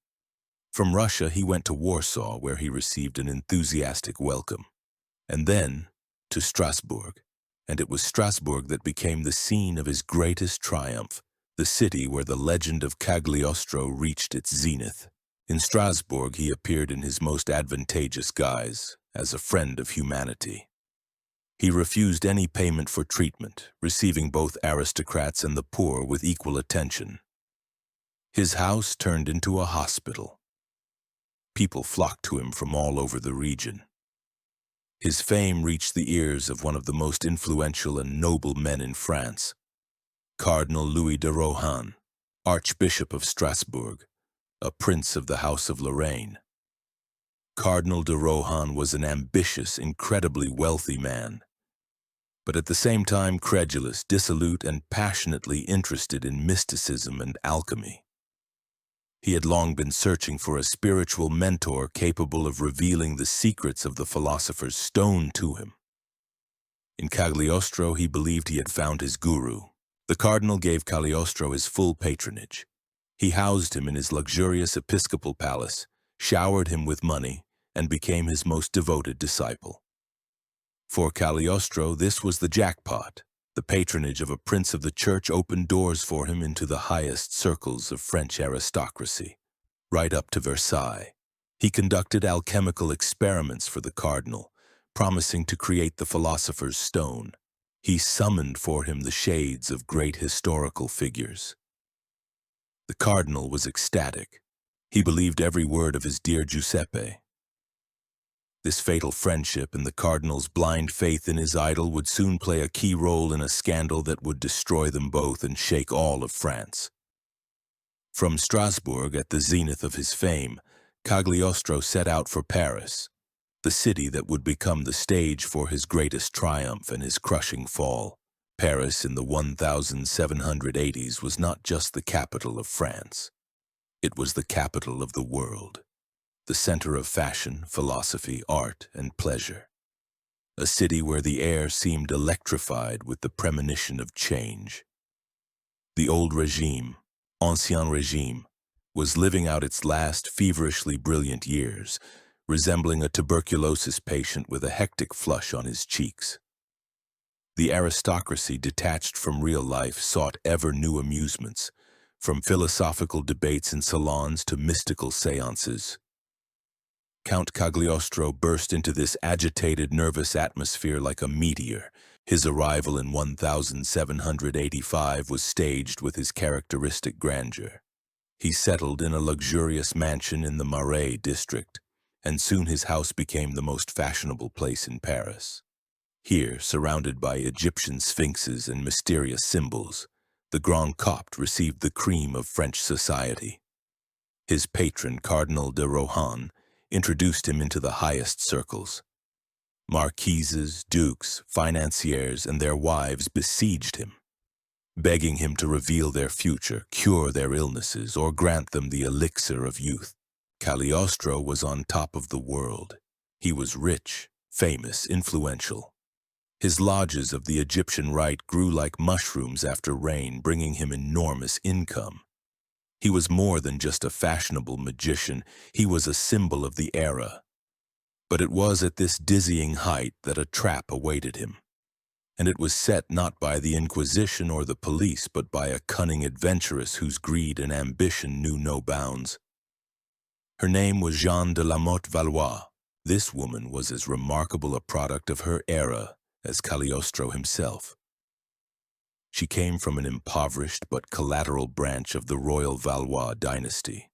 From Russia, he went to Warsaw, where he received an enthusiastic welcome, and then to Strasbourg, and it was Strasbourg that became the scene of his greatest triumph, the city where the legend of Cagliostro reached its zenith. In Strasbourg, he appeared in his most advantageous guise, as a friend of humanity. He refused any payment for treatment, receiving both aristocrats and the poor with equal attention. His house turned into a hospital. People flocked to him from all over the region. His fame reached the ears of one of the most influential and noble men in France, Cardinal Louis de Rohan, Archbishop of Strasbourg, a prince of the House of Lorraine. Cardinal de Rohan was an ambitious, incredibly wealthy man, but at the same time credulous, dissolute, and passionately interested in mysticism and alchemy. He had long been searching for a spiritual mentor capable of revealing the secrets of the philosopher's stone to him. In Cagliostro, he believed he had found his guru. The cardinal gave Cagliostro his full patronage. He housed him in his luxurious episcopal palace, showered him with money, and became his most devoted disciple. For Cagliostro, this was the jackpot. The patronage of a prince of the church opened doors for him into the highest circles of French aristocracy, right up to Versailles. He conducted alchemical experiments for the cardinal, promising to create the philosopher's stone. He summoned for him the shades of great historical figures. The cardinal was ecstatic. He believed every word of his dear Giuseppe. This fatal friendship and the cardinal's blind faith in his idol would soon play a key role in a scandal that would destroy them both and shake all of France. From Strasbourg, at the zenith of his fame, Cagliostro set out for Paris, the city that would become the stage for his greatest triumph and his crushing fall. Paris in the 1780s was not just the capital of France. It was the capital of the world, the center of fashion, philosophy, art, and pleasure. A city where the air seemed electrified with the premonition of change. The old regime, Ancien Regime, was living out its last feverishly brilliant years, resembling a tuberculosis patient with a hectic flush on his cheeks. The aristocracy, detached from real life, sought ever new amusements, from philosophical debates in salons to mystical seances. Count Cagliostro burst into this agitated, nervous atmosphere like a meteor. His arrival in 1785 was staged with his characteristic grandeur. He settled in a luxurious mansion in the Marais district, and soon his house became the most fashionable place in Paris. Here, surrounded by Egyptian sphinxes and mysterious symbols, the Grand Copt received the cream of French society. His patron, Cardinal de Rohan, introduced him into the highest circles. Marquises, dukes, financiers, and their wives besieged him, begging him to reveal their future, cure their illnesses, or grant them the elixir of youth. Cagliostro was on top of the world. He was rich, famous, influential. His lodges of the Egyptian Rite grew like mushrooms after rain, bringing him enormous income. He was more than just a fashionable magician, he was a symbol of the era. But it was at this dizzying height that a trap awaited him. And it was set not by the Inquisition or the police, but by a cunning adventuress whose greed and ambition knew no bounds. Her name was Jeanne de la Motte Valois. This woman was as remarkable a product of her era as Cagliostro himself. She came from an impoverished but collateral branch of the royal Valois dynasty.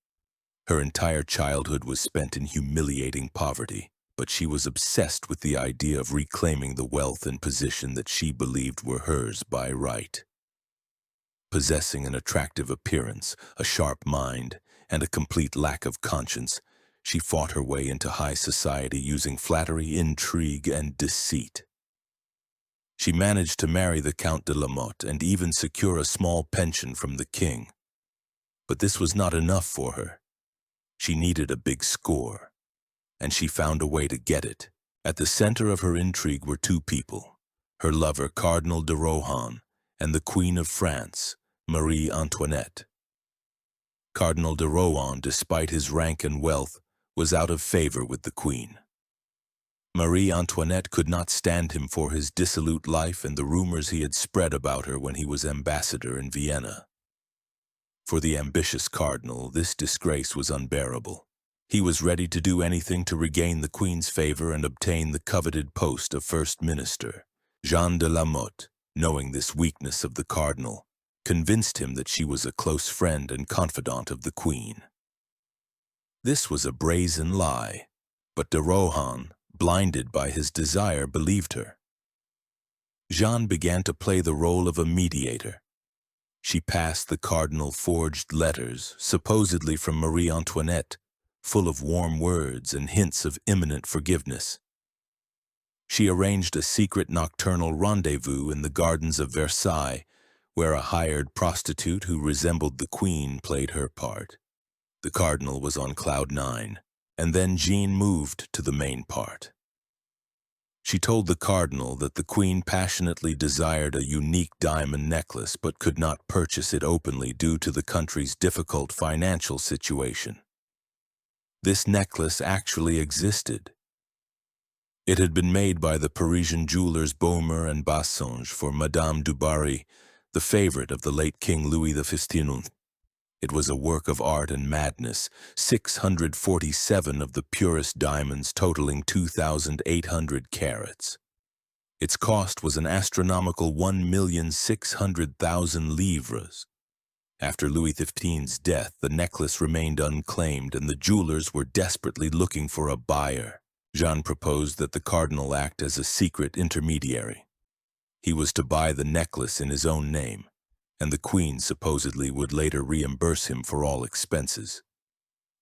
Her entire childhood was spent in humiliating poverty, but she was obsessed with the idea of reclaiming the wealth and position that she believed were hers by right. Possessing an attractive appearance, a sharp mind, and a complete lack of conscience, she fought her way into high society using flattery, intrigue, and deceit. She managed to marry the Count de la Motte and even secure a small pension from the king. But this was not enough for her. She needed a big score, and she found a way to get it. At the center of her intrigue were two people, her lover Cardinal de Rohan and the Queen of France, Marie Antoinette. Cardinal de Rohan, despite his rank and wealth, was out of favor with the Queen. Marie Antoinette could not stand him for his dissolute life and the rumors he had spread about her when he was ambassador in Vienna. For the ambitious cardinal, this disgrace was unbearable. He was ready to do anything to regain the Queen's favor and obtain the coveted post of First Minister. Jeanne de la Motte, knowing this weakness of the cardinal, convinced him that she was a close friend and confidant of the Queen. This was a brazen lie, but de Rohan, blinded by his desire, believed her. Jeanne began to play the role of a mediator. She passed the cardinal forged letters, supposedly from Marie Antoinette, full of warm words and hints of imminent forgiveness. She arranged a secret nocturnal rendezvous in the gardens of Versailles, where a hired prostitute who resembled the Queen played her part. The cardinal was on cloud nine, and then Jeanne moved to the main part. She told the cardinal that the Queen passionately desired a unique diamond necklace but could not purchase it openly due to the country's difficult financial situation. This necklace actually existed. It had been made by the Parisian jewelers Baumer and Bassange for Madame du Barry, the favorite of the late King Louis XV. It was a work of art and madness, 647 of the purest diamonds totaling 2,800 carats. Its cost was an astronomical 1,600,000 livres. After Louis XV's death, the necklace remained unclaimed and the jewelers were desperately looking for a buyer. Jean proposed that the cardinal act as a secret intermediary. He was to buy the necklace in his own name, and the queen supposedly would later reimburse him for all expenses.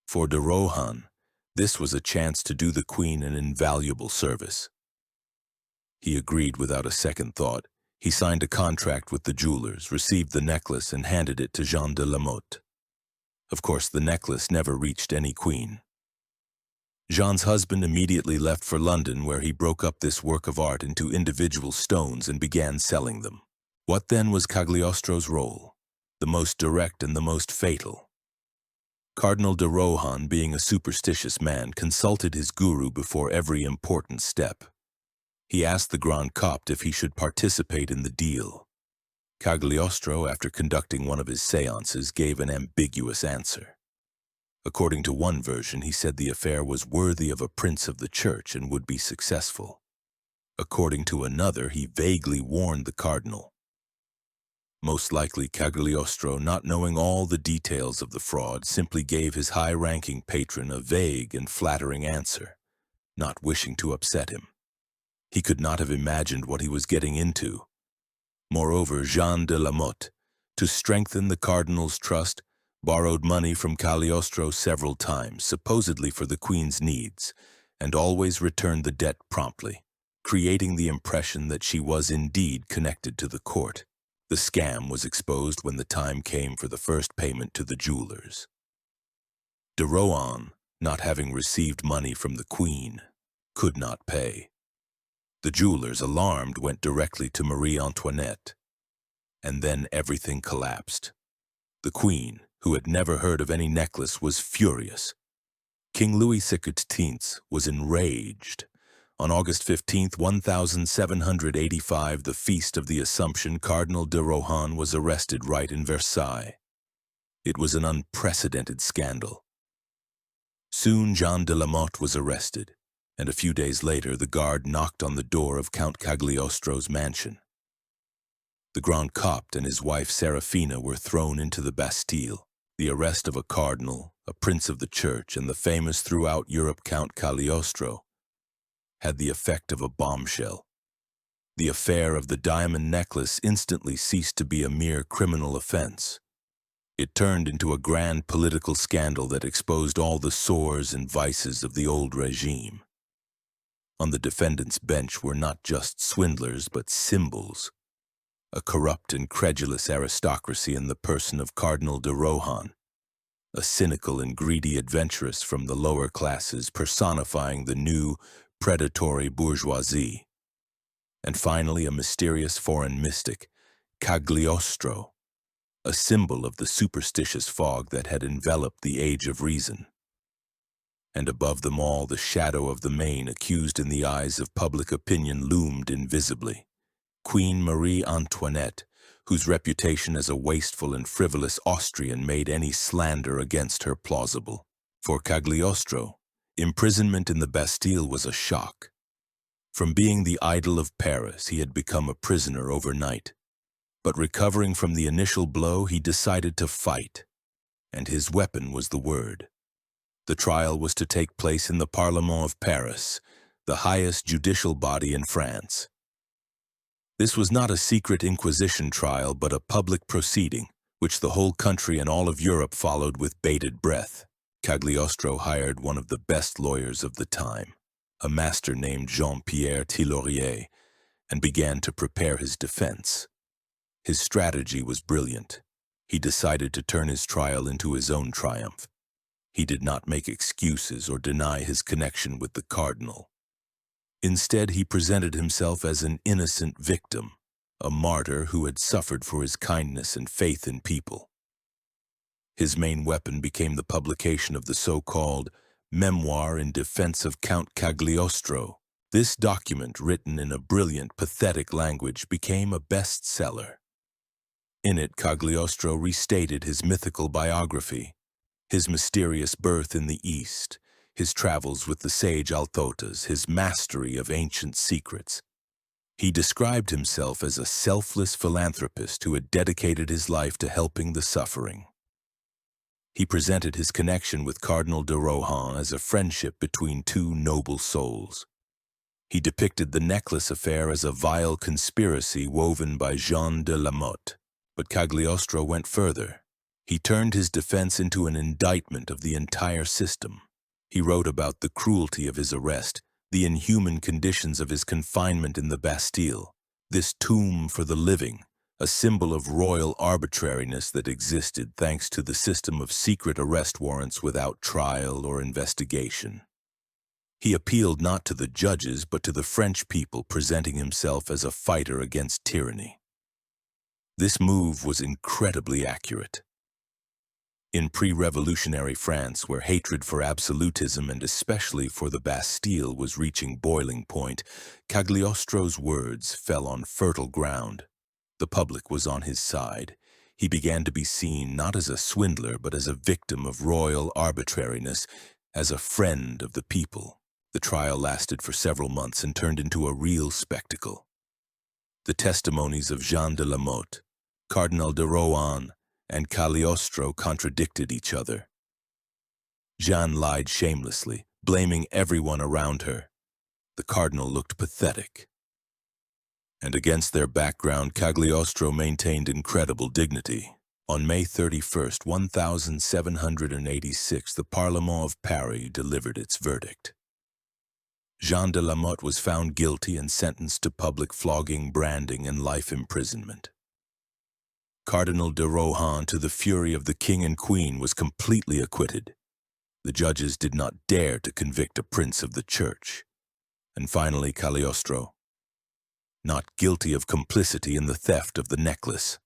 For de Rohan, this was a chance to do the queen an invaluable service. He agreed without a second thought. He signed a contract with the jewelers, received the necklace, and handed it to Jean de la Motte. Of course, the necklace never reached any queen. Jean's husband immediately left for London, where he broke up this work of art into individual stones and began selling them. What then was Cagliostro's role? The most direct and the most fatal. Cardinal de Rohan, being a superstitious man, consulted his guru before every important step. He asked the Grand Copt if he should participate in the deal. Cagliostro, after conducting one of his seances, gave an ambiguous answer. According to one version, he said the affair was worthy of a prince of the church and would be successful. According to another, he vaguely warned the cardinal. Most likely, Cagliostro, not knowing all the details of the fraud, simply gave his high-ranking patron a vague and flattering answer, not wishing to upset him. He could not have imagined what he was getting into. Moreover, Jean de la Motte, to strengthen the cardinal's trust, borrowed money from Cagliostro several times, supposedly for the queen's needs, and always returned the debt promptly, creating the impression that she was indeed connected to the court. The scam was exposed when the time came for the first payment to the jewelers. De Rohan, not having received money from the queen, could not pay. The jewelers, alarmed, went directly to Marie Antoinette, and then everything collapsed. The queen, who had never heard of any necklace, was furious. King Louis XVI was enraged. On August 15, 1785, the Feast of the Assumption, Cardinal de Rohan was arrested right in Versailles. It was an unprecedented scandal. Soon Jean de la Motte was arrested, and a few days later the guard knocked on the door of Count Cagliostro's mansion. The Grand Copt and his wife Seraphina were thrown into the Bastille. The arrest of a cardinal, a prince of the church, and the famous throughout Europe Count Cagliostro had the effect of a bombshell. The affair of the diamond necklace instantly ceased to be a mere criminal offense. It turned into a grand political scandal that exposed all the sores and vices of the old regime. On the defendant's bench were not just swindlers but symbols, a corrupt and credulous aristocracy in the person of Cardinal de Rohan, a cynical and greedy adventuress from the lower classes personifying the new, predatory bourgeoisie, and finally a mysterious foreign mystic, Cagliostro, a symbol of the superstitious fog that had enveloped the Age of Reason. And above them all, the shadow of the main accused in the eyes of public opinion loomed invisibly, Queen Marie Antoinette, whose reputation as a wasteful and frivolous Austrian made any slander against her plausible. For Cagliostro, imprisonment in the Bastille was a shock. From being the idol of Paris, he had become a prisoner overnight. But recovering from the initial blow, he decided to fight, and his weapon was the word. The trial was to take place in the Parlement of Paris, the highest judicial body in France. This was not a secret Inquisition trial, but a public proceeding, which the whole country and all of Europe followed with bated breath. Cagliostro hired one of the best lawyers of the time, a master named Jean-Pierre Tillorier, and began to prepare his defense. His strategy was brilliant. He decided to turn his trial into his own triumph. He did not make excuses or deny his connection with the cardinal. Instead, he presented himself as an innocent victim, a martyr who had suffered for his kindness and faith in people. His main weapon became the publication of the so-called Memoir in Defense of Count Cagliostro. This document, written in a brilliant, pathetic language, became a bestseller. In it, Cagliostro restated his mythical biography, his mysterious birth in the East, his travels with the sage Althotas, his mastery of ancient secrets. He described himself as a selfless philanthropist who had dedicated his life to helping the suffering. He presented his connection with Cardinal de Rohan as a friendship between two noble souls. He depicted the necklace affair as a vile conspiracy woven by Jean de la Motte. But Cagliostro went further. He turned his defense into an indictment of the entire system. He wrote about the cruelty of his arrest, the inhuman conditions of his confinement in the Bastille, this tomb for the living, a symbol of royal arbitrariness that existed thanks to the system of secret arrest warrants without trial or investigation. He appealed not to the judges but to the French people, presenting himself as a fighter against tyranny. This move was incredibly accurate. In pre-revolutionary France, where hatred for absolutism and especially for the Bastille was reaching boiling point, Cagliostro's words fell on fertile ground. The public was on his side. He began to be seen not as a swindler but as a victim of royal arbitrariness, as a friend of the people. The trial lasted for several months and turned into a real spectacle. The testimonies of Jean de la Motte, Cardinal de Rohan, and Cagliostro contradicted each other. Jeanne lied shamelessly, blaming everyone around her. The cardinal looked pathetic. And against their background, Cagliostro maintained incredible dignity. On May 31st, 1786, the Parlement of Paris delivered its verdict. Jean de la Motte was found guilty and sentenced to public flogging, branding, and life imprisonment. Cardinal de Rohan, to the fury of the king and queen, was completely acquitted. The judges did not dare to convict a prince of the church. And finally, Cagliostro, not guilty of complicity in the theft of the necklace.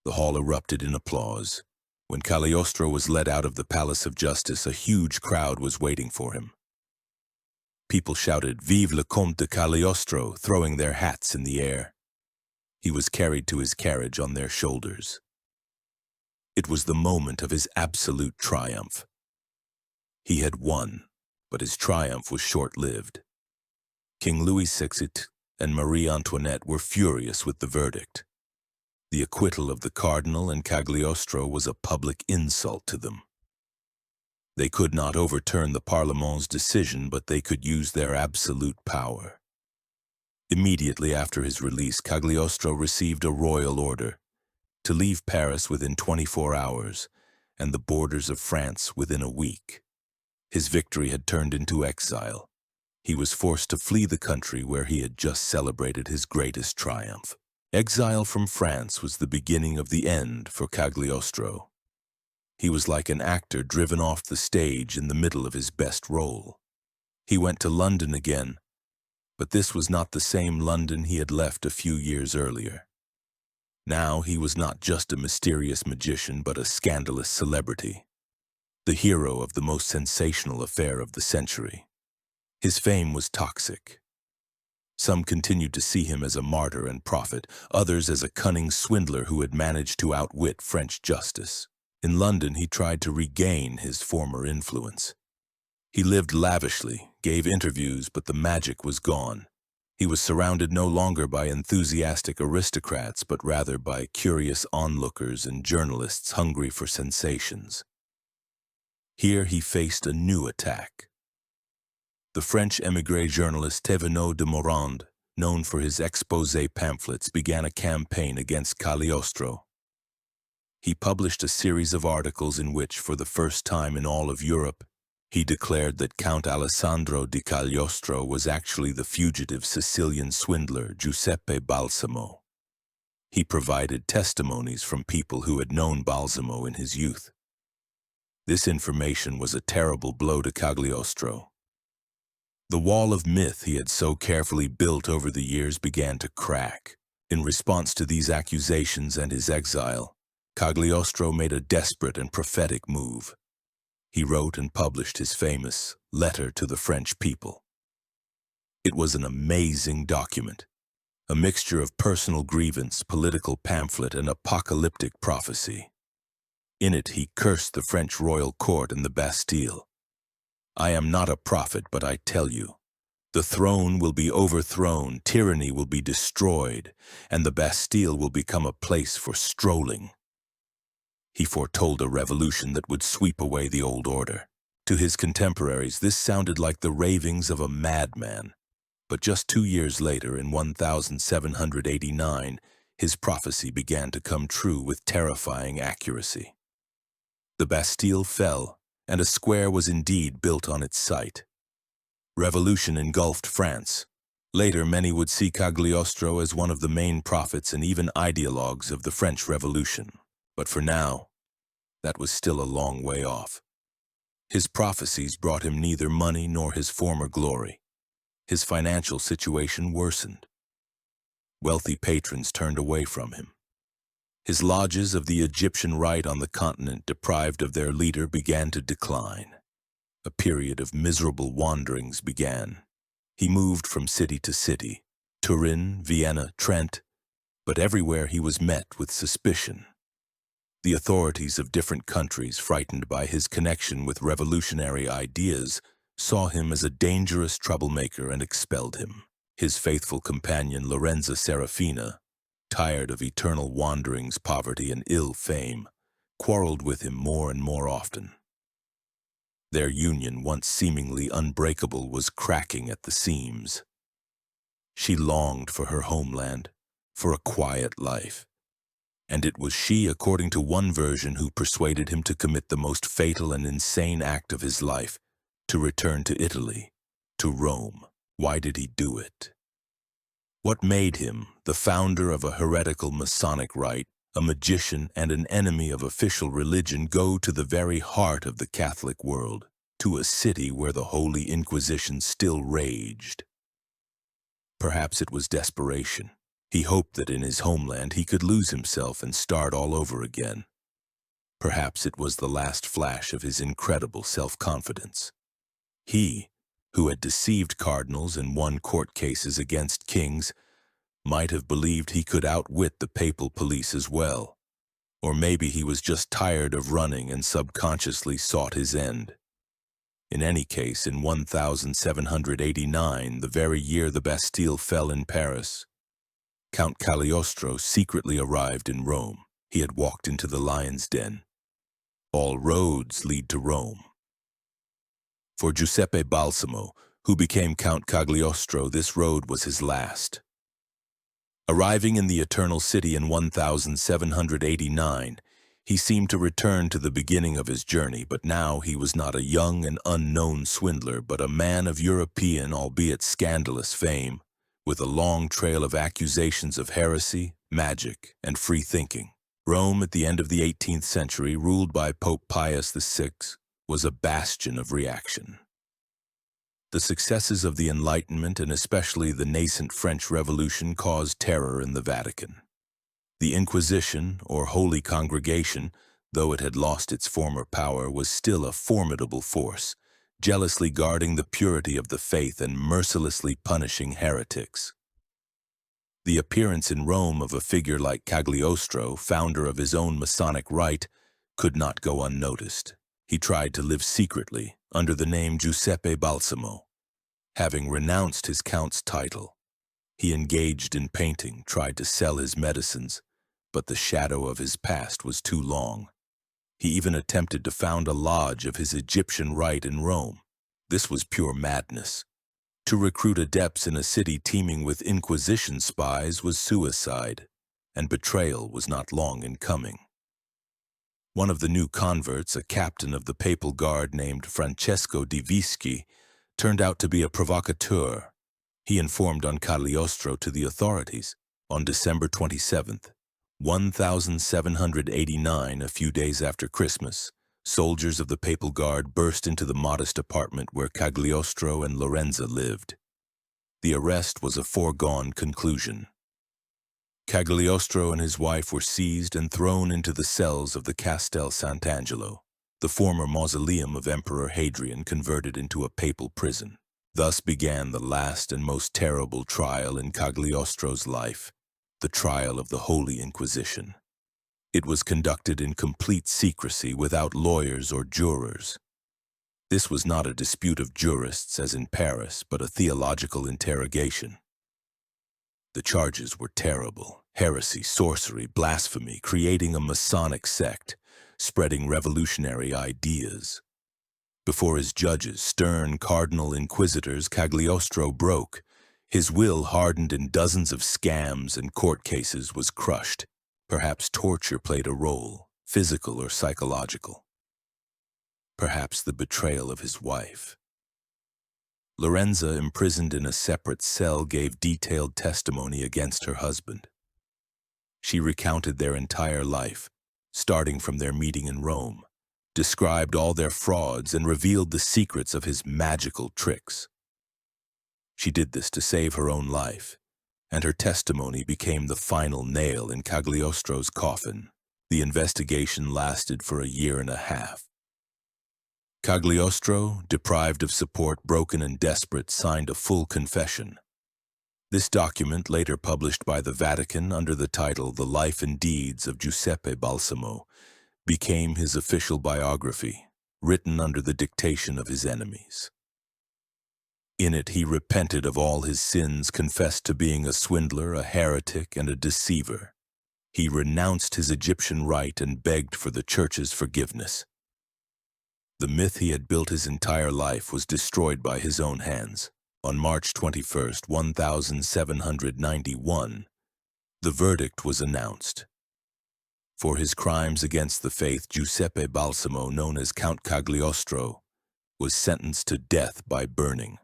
The hall erupted in applause. When Cagliostro was led out of the Palace of Justice, a huge crowd was waiting for him. People shouted, "Vive le Comte de Cagliostro," throwing their hats in the air. He was carried to his carriage on their shoulders. It was the moment of his absolute triumph. He had won, but his triumph was short-lived. King Louis XVI and Marie Antoinette were furious with the verdict. The acquittal of the cardinal and Cagliostro was a public insult to them. They could not overturn the Parlement's decision, but they could use their absolute power. Immediately after his release, Cagliostro received a royal order to leave Paris within 24 hours and the borders of France within a week. His victory had turned into exile. He was forced to flee the country where he had just celebrated his greatest triumph. Exile from France was the beginning of the end for Cagliostro. He was like an actor driven off the stage in the middle of his best role. He went to London again, but this was not the same London he had left a few years earlier. Now he was not just a mysterious magician, but a scandalous celebrity, the hero of the most sensational affair of the century. His fame was toxic. Some continued to see him as a martyr and prophet, others as a cunning swindler who had managed to outwit French justice. In London, he tried to regain his former influence. He lived lavishly, gave interviews, but the magic was gone. He was surrounded no longer by enthusiastic aristocrats, but rather by curious onlookers and journalists hungry for sensations. Here he faced a new attack. The French émigré journalist Thévenot de Morand, known for his exposé pamphlets, began a campaign against Cagliostro. He published a series of articles in which, for the first time in all of Europe, he declared that Count Alessandro di Cagliostro was actually the fugitive Sicilian swindler Giuseppe Balsamo. He provided testimonies from people who had known Balsamo in his youth. This information was a terrible blow to Cagliostro. The wall of myth he had so carefully built over the years began to crack. In response to these accusations and his exile, Cagliostro made a desperate and prophetic move. He wrote and published his famous Letter to the French People. It was an amazing document, a mixture of personal grievance, political pamphlet, and apocalyptic prophecy. In it, he cursed the French royal court and the Bastille. "I am not a prophet, but I tell you, The throne will be overthrown, tyranny will be destroyed, and the Bastille will become a place for strolling. He foretold a revolution that would sweep away the old order. To his contemporaries, this sounded like the ravings of a madman. But just 2 years later, in 1789, his prophecy began to come true with terrifying accuracy. The Bastille fell, and a square was indeed built on its site. Revolution engulfed France. Later, many would see Cagliostro as one of the main prophets and even ideologues of the French Revolution. But for now, that was still a long way off. His prophecies brought him neither money nor his former glory. His financial situation worsened. Wealthy patrons turned away from him. His lodges of the Egyptian Rite on the continent, deprived of their leader, began to decline. A period of miserable wanderings began. He moved from city to city, Turin, Vienna, Trent, but everywhere he was met with suspicion. The authorities of different countries, frightened by his connection with revolutionary ideas, saw him as a dangerous troublemaker and expelled him. His faithful companion Lorenza Seraphina, tired of eternal wanderings, poverty, and ill fame, quarreled with him more and more often. Their union, once seemingly unbreakable, was cracking at the seams. She longed for her homeland, for a quiet life. And it was she, according to one version, who persuaded him to commit the most fatal and insane act of his life, to return to Italy, to Rome. Why did he do it? What made him, the founder of a heretical Masonic rite, a magician and an enemy of official religion, go to the very heart of the Catholic world, to a city where the Holy Inquisition still raged? Perhaps it was desperation. He hoped that in his homeland he could lose himself and start all over again. Perhaps it was the last flash of his incredible self-confidence. He, who had deceived cardinals and won court cases against kings, might have believed he could outwit the papal police as well. Or maybe he was just tired of running and subconsciously sought his end. In any case, in 1789, the very year the Bastille fell in Paris, Count Cagliostro secretly arrived in Rome. He had walked into the lion's den. All roads lead to Rome. For Giuseppe Balsamo, who became Count Cagliostro, this road was his last. Arriving in the Eternal City in 1789, he seemed to return to the beginning of his journey, but now he was not a young and unknown swindler, but a man of European, albeit scandalous, fame, with a long trail of accusations of heresy, magic, and free thinking. Rome, at the end of the 18th century, ruled by Pope Pius VI, was a bastion of reaction. The successes of the Enlightenment, and especially the nascent French Revolution, caused terror in the Vatican. The Inquisition, or Holy Congregation, though it had lost its former power, was still a formidable force, jealously guarding the purity of the faith and mercilessly punishing heretics. The appearance in Rome of a figure like Cagliostro, founder of his own Masonic rite, could not go unnoticed. He tried to live secretly under the name Giuseppe Balsamo. Having renounced his count's title, he engaged in painting, tried to sell his medicines, but the shadow of his past was too long. He even attempted to found a lodge of his Egyptian Rite in Rome. This was pure madness. To recruit adepts in a city teeming with Inquisition spies was suicide, and betrayal was not long in coming. One of the new converts, a captain of the papal guard named Francesco di Vischi, turned out to be a provocateur. He informed on Cagliostro to the authorities. On December 27th, 1789, a few days after Christmas, soldiers of the papal guard burst into the modest apartment where Cagliostro and Lorenza lived. The arrest was a foregone conclusion. Cagliostro and his wife were seized and thrown into the cells of the Castel Sant'Angelo, the former mausoleum of Emperor Hadrian converted into a papal prison. Thus began the last and most terrible trial in Cagliostro's life, the trial of the Holy Inquisition. It was conducted in complete secrecy without lawyers or jurors. This was not a dispute of jurists as in Paris, but a theological interrogation. The charges were terrible: heresy, sorcery, blasphemy, creating a Masonic sect, spreading revolutionary ideas. Before his judges, stern cardinal inquisitors, Cagliostro broke. His will, hardened in dozens of scams and court cases, was crushed. Perhaps torture played a role, physical or psychological. Perhaps the betrayal of his wife. Lorenza, imprisoned in a separate cell, gave detailed testimony against her husband. She recounted their entire life, starting from their meeting in Rome, described all their frauds, and revealed the secrets of his magical tricks. She did this to save her own life, and her testimony became the final nail in Cagliostro's coffin. The investigation lasted for 1.5 years. Cagliostro, deprived of support, broken and desperate, signed a full confession. This document, later published by the Vatican under the title The Life and Deeds of Giuseppe Balsamo, became his official biography, written under the dictation of his enemies. In it, he repented of all his sins, confessed to being a swindler, a heretic, and a deceiver. He renounced his Egyptian rite and begged for the Church's forgiveness. The myth he had built his entire life was destroyed by his own hands. On March 21, 1791, the verdict was announced. For his crimes against the faith, Giuseppe Balsamo, known as Count Cagliostro, was sentenced to death by burning.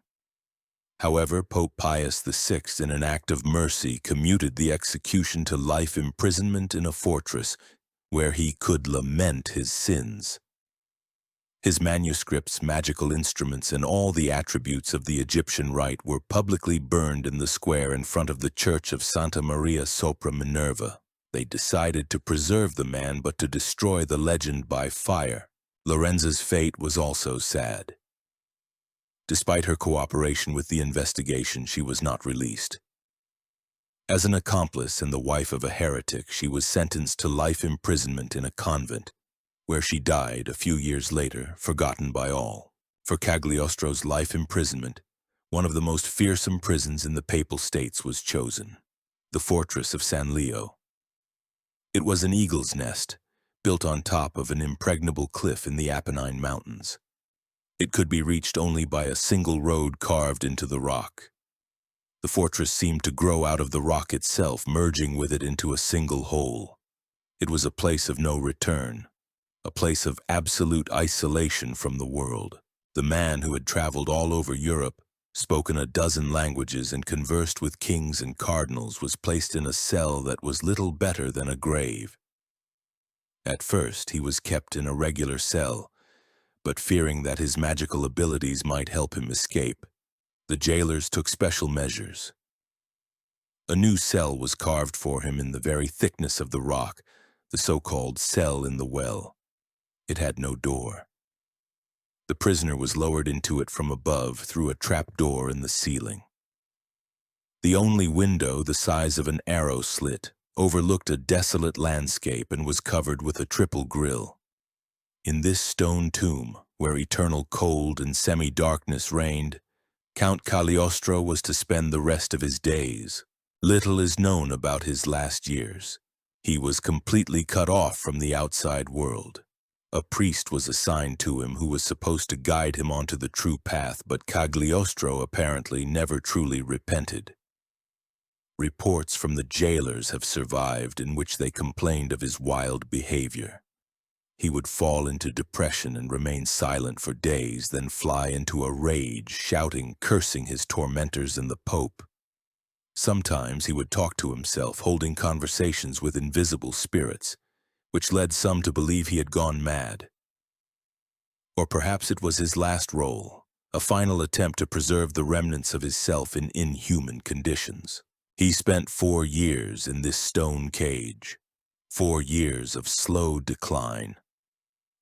However, Pope Pius VI, in an act of mercy, commuted the execution to life imprisonment in a fortress where he could lament his sins. His manuscripts, magical instruments, and all the attributes of the Egyptian Rite were publicly burned in the square in front of the church of Santa Maria sopra Minerva. They decided to preserve the man, but to destroy the legend by fire. Lorenza's fate was also sad. Despite her cooperation with the investigation, she was not released. As an accomplice and the wife of a heretic, she was sentenced to life imprisonment in a convent, where she died a few years later, forgotten by all. For Cagliostro's life imprisonment, one of the most fearsome prisons in the Papal States was chosen: the fortress of San Leo. It was an eagle's nest, built on top of an impregnable cliff in the Apennine Mountains. It could be reached only by a single road carved into the rock. The fortress seemed to grow out of the rock itself, merging with it into a single whole. It was a place of no return, a place of absolute isolation from the world. The man who had traveled all over Europe, spoken 12 languages, and conversed with kings and cardinals was placed in a cell that was little better than a grave. At first, he was kept in a regular cell, but fearing that his magical abilities might help him escape, the jailers took special measures. A new cell was carved for him in the very thickness of the rock, the so-called cell in the well. It had no door. The prisoner was lowered into it from above through a trapdoor in the ceiling. The only window, the size of an arrow slit, overlooked a desolate landscape and was covered with a triple grille. In this stone tomb, where eternal cold and semi-darkness reigned, Count Cagliostro was to spend the rest of his days. Little is known about his last years. He was completely cut off from the outside world. A priest was assigned to him who was supposed to guide him onto the true path, but Cagliostro apparently never truly repented. Reports from the jailers have survived in which they complained of his wild behavior. He would fall into depression and remain silent for days, then fly into a rage, shouting, cursing his tormentors and the Pope. Sometimes he would talk to himself, holding conversations with invisible spirits, which led some to believe he had gone mad. Or perhaps it was his last role, a final attempt to preserve the remnants of his self in inhuman conditions. He spent 4 years in this stone cage, 4 years of slow decline.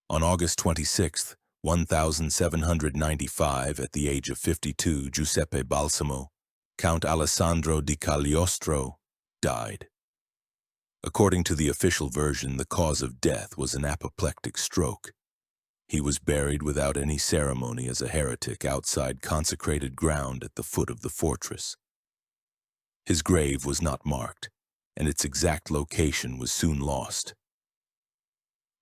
On August 26, 1795, at the age of 52, Giuseppe Balsamo, Count Alessandro di Cagliostro, died. According to the official version, the cause of death was an apoplectic stroke. He was buried without any ceremony as a heretic outside consecrated ground at the foot of the fortress. His grave was not marked, and its exact location was soon lost.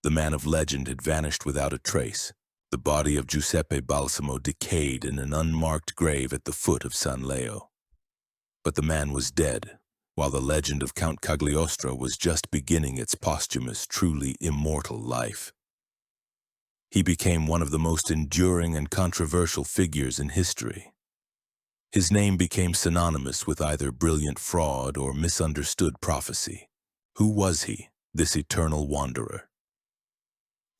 The man of legend had vanished without a trace. The body of Giuseppe Balsamo decayed in an unmarked grave at the foot of San Leo. But the man was dead, while the legend of Count Cagliostro was just beginning its posthumous, truly immortal life. He became one of the most enduring and controversial figures in history. His name became synonymous with either brilliant fraud or misunderstood prophecy. Who was he, this eternal wanderer?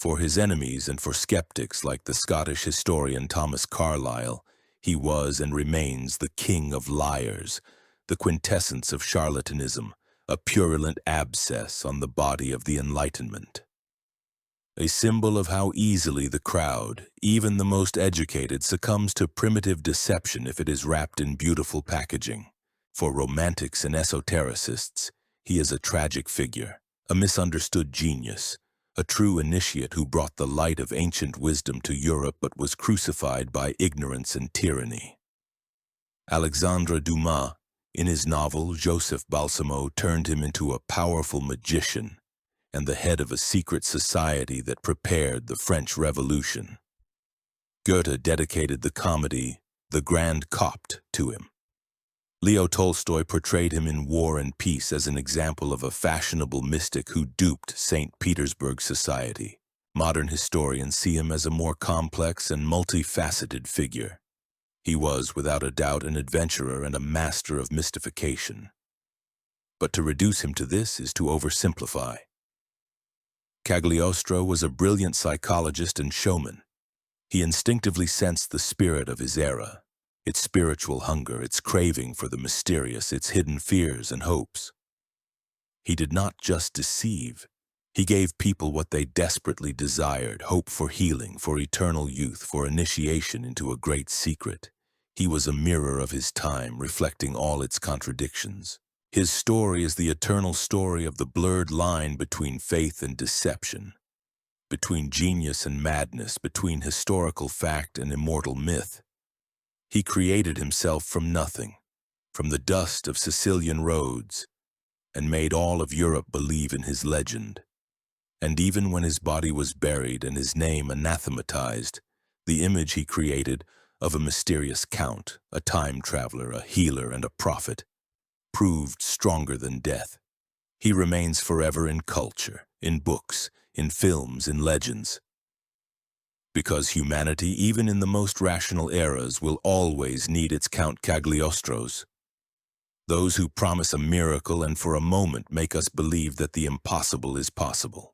For his enemies and for skeptics like the Scottish historian Thomas Carlyle, he was and remains the king of liars, the quintessence of charlatanism, a purulent abscess on the body of the Enlightenment. A symbol of how easily the crowd, even the most educated, succumbs to primitive deception if it is wrapped in beautiful packaging. For romantics and esotericists, he is a tragic figure, a misunderstood genius, a true initiate who brought the light of ancient wisdom to Europe but was crucified by ignorance and tyranny. Alexandre Dumas, in his novel Giuseppe Balsamo, turned him into a powerful magician and the head of a secret society that prepared the French Revolution. Goethe dedicated the comedy The Grand Copt to him. Leo Tolstoy portrayed him in War and Peace as an example of a fashionable mystic who duped St. Petersburg society. Modern historians see him as a more complex and multifaceted figure. He was, without a doubt, an adventurer and a master of mystification. But to reduce him to this is to oversimplify. Cagliostro was a brilliant psychologist and showman. He instinctively sensed the spirit of his era, its spiritual hunger, its craving for the mysterious, its hidden fears and hopes. He did not just deceive. He gave people what they desperately desired: hope for healing, for eternal youth, for initiation into a great secret. He was a mirror of his time, reflecting all its contradictions. His story is the eternal story of the blurred line between faith and deception, between genius and madness, between historical fact and immortal myth. He created himself from nothing, from the dust of Sicilian roads, and made all of Europe believe in his legend. And even when his body was buried and his name anathematized, the image he created of a mysterious count, a time traveler, a healer, and a prophet, proved stronger than death. He remains forever in culture, in books, in films, in legends. Because humanity, even in the most rational eras, will always need its Count Cagliostros. Those who promise a miracle and for a moment make us believe that the impossible is possible.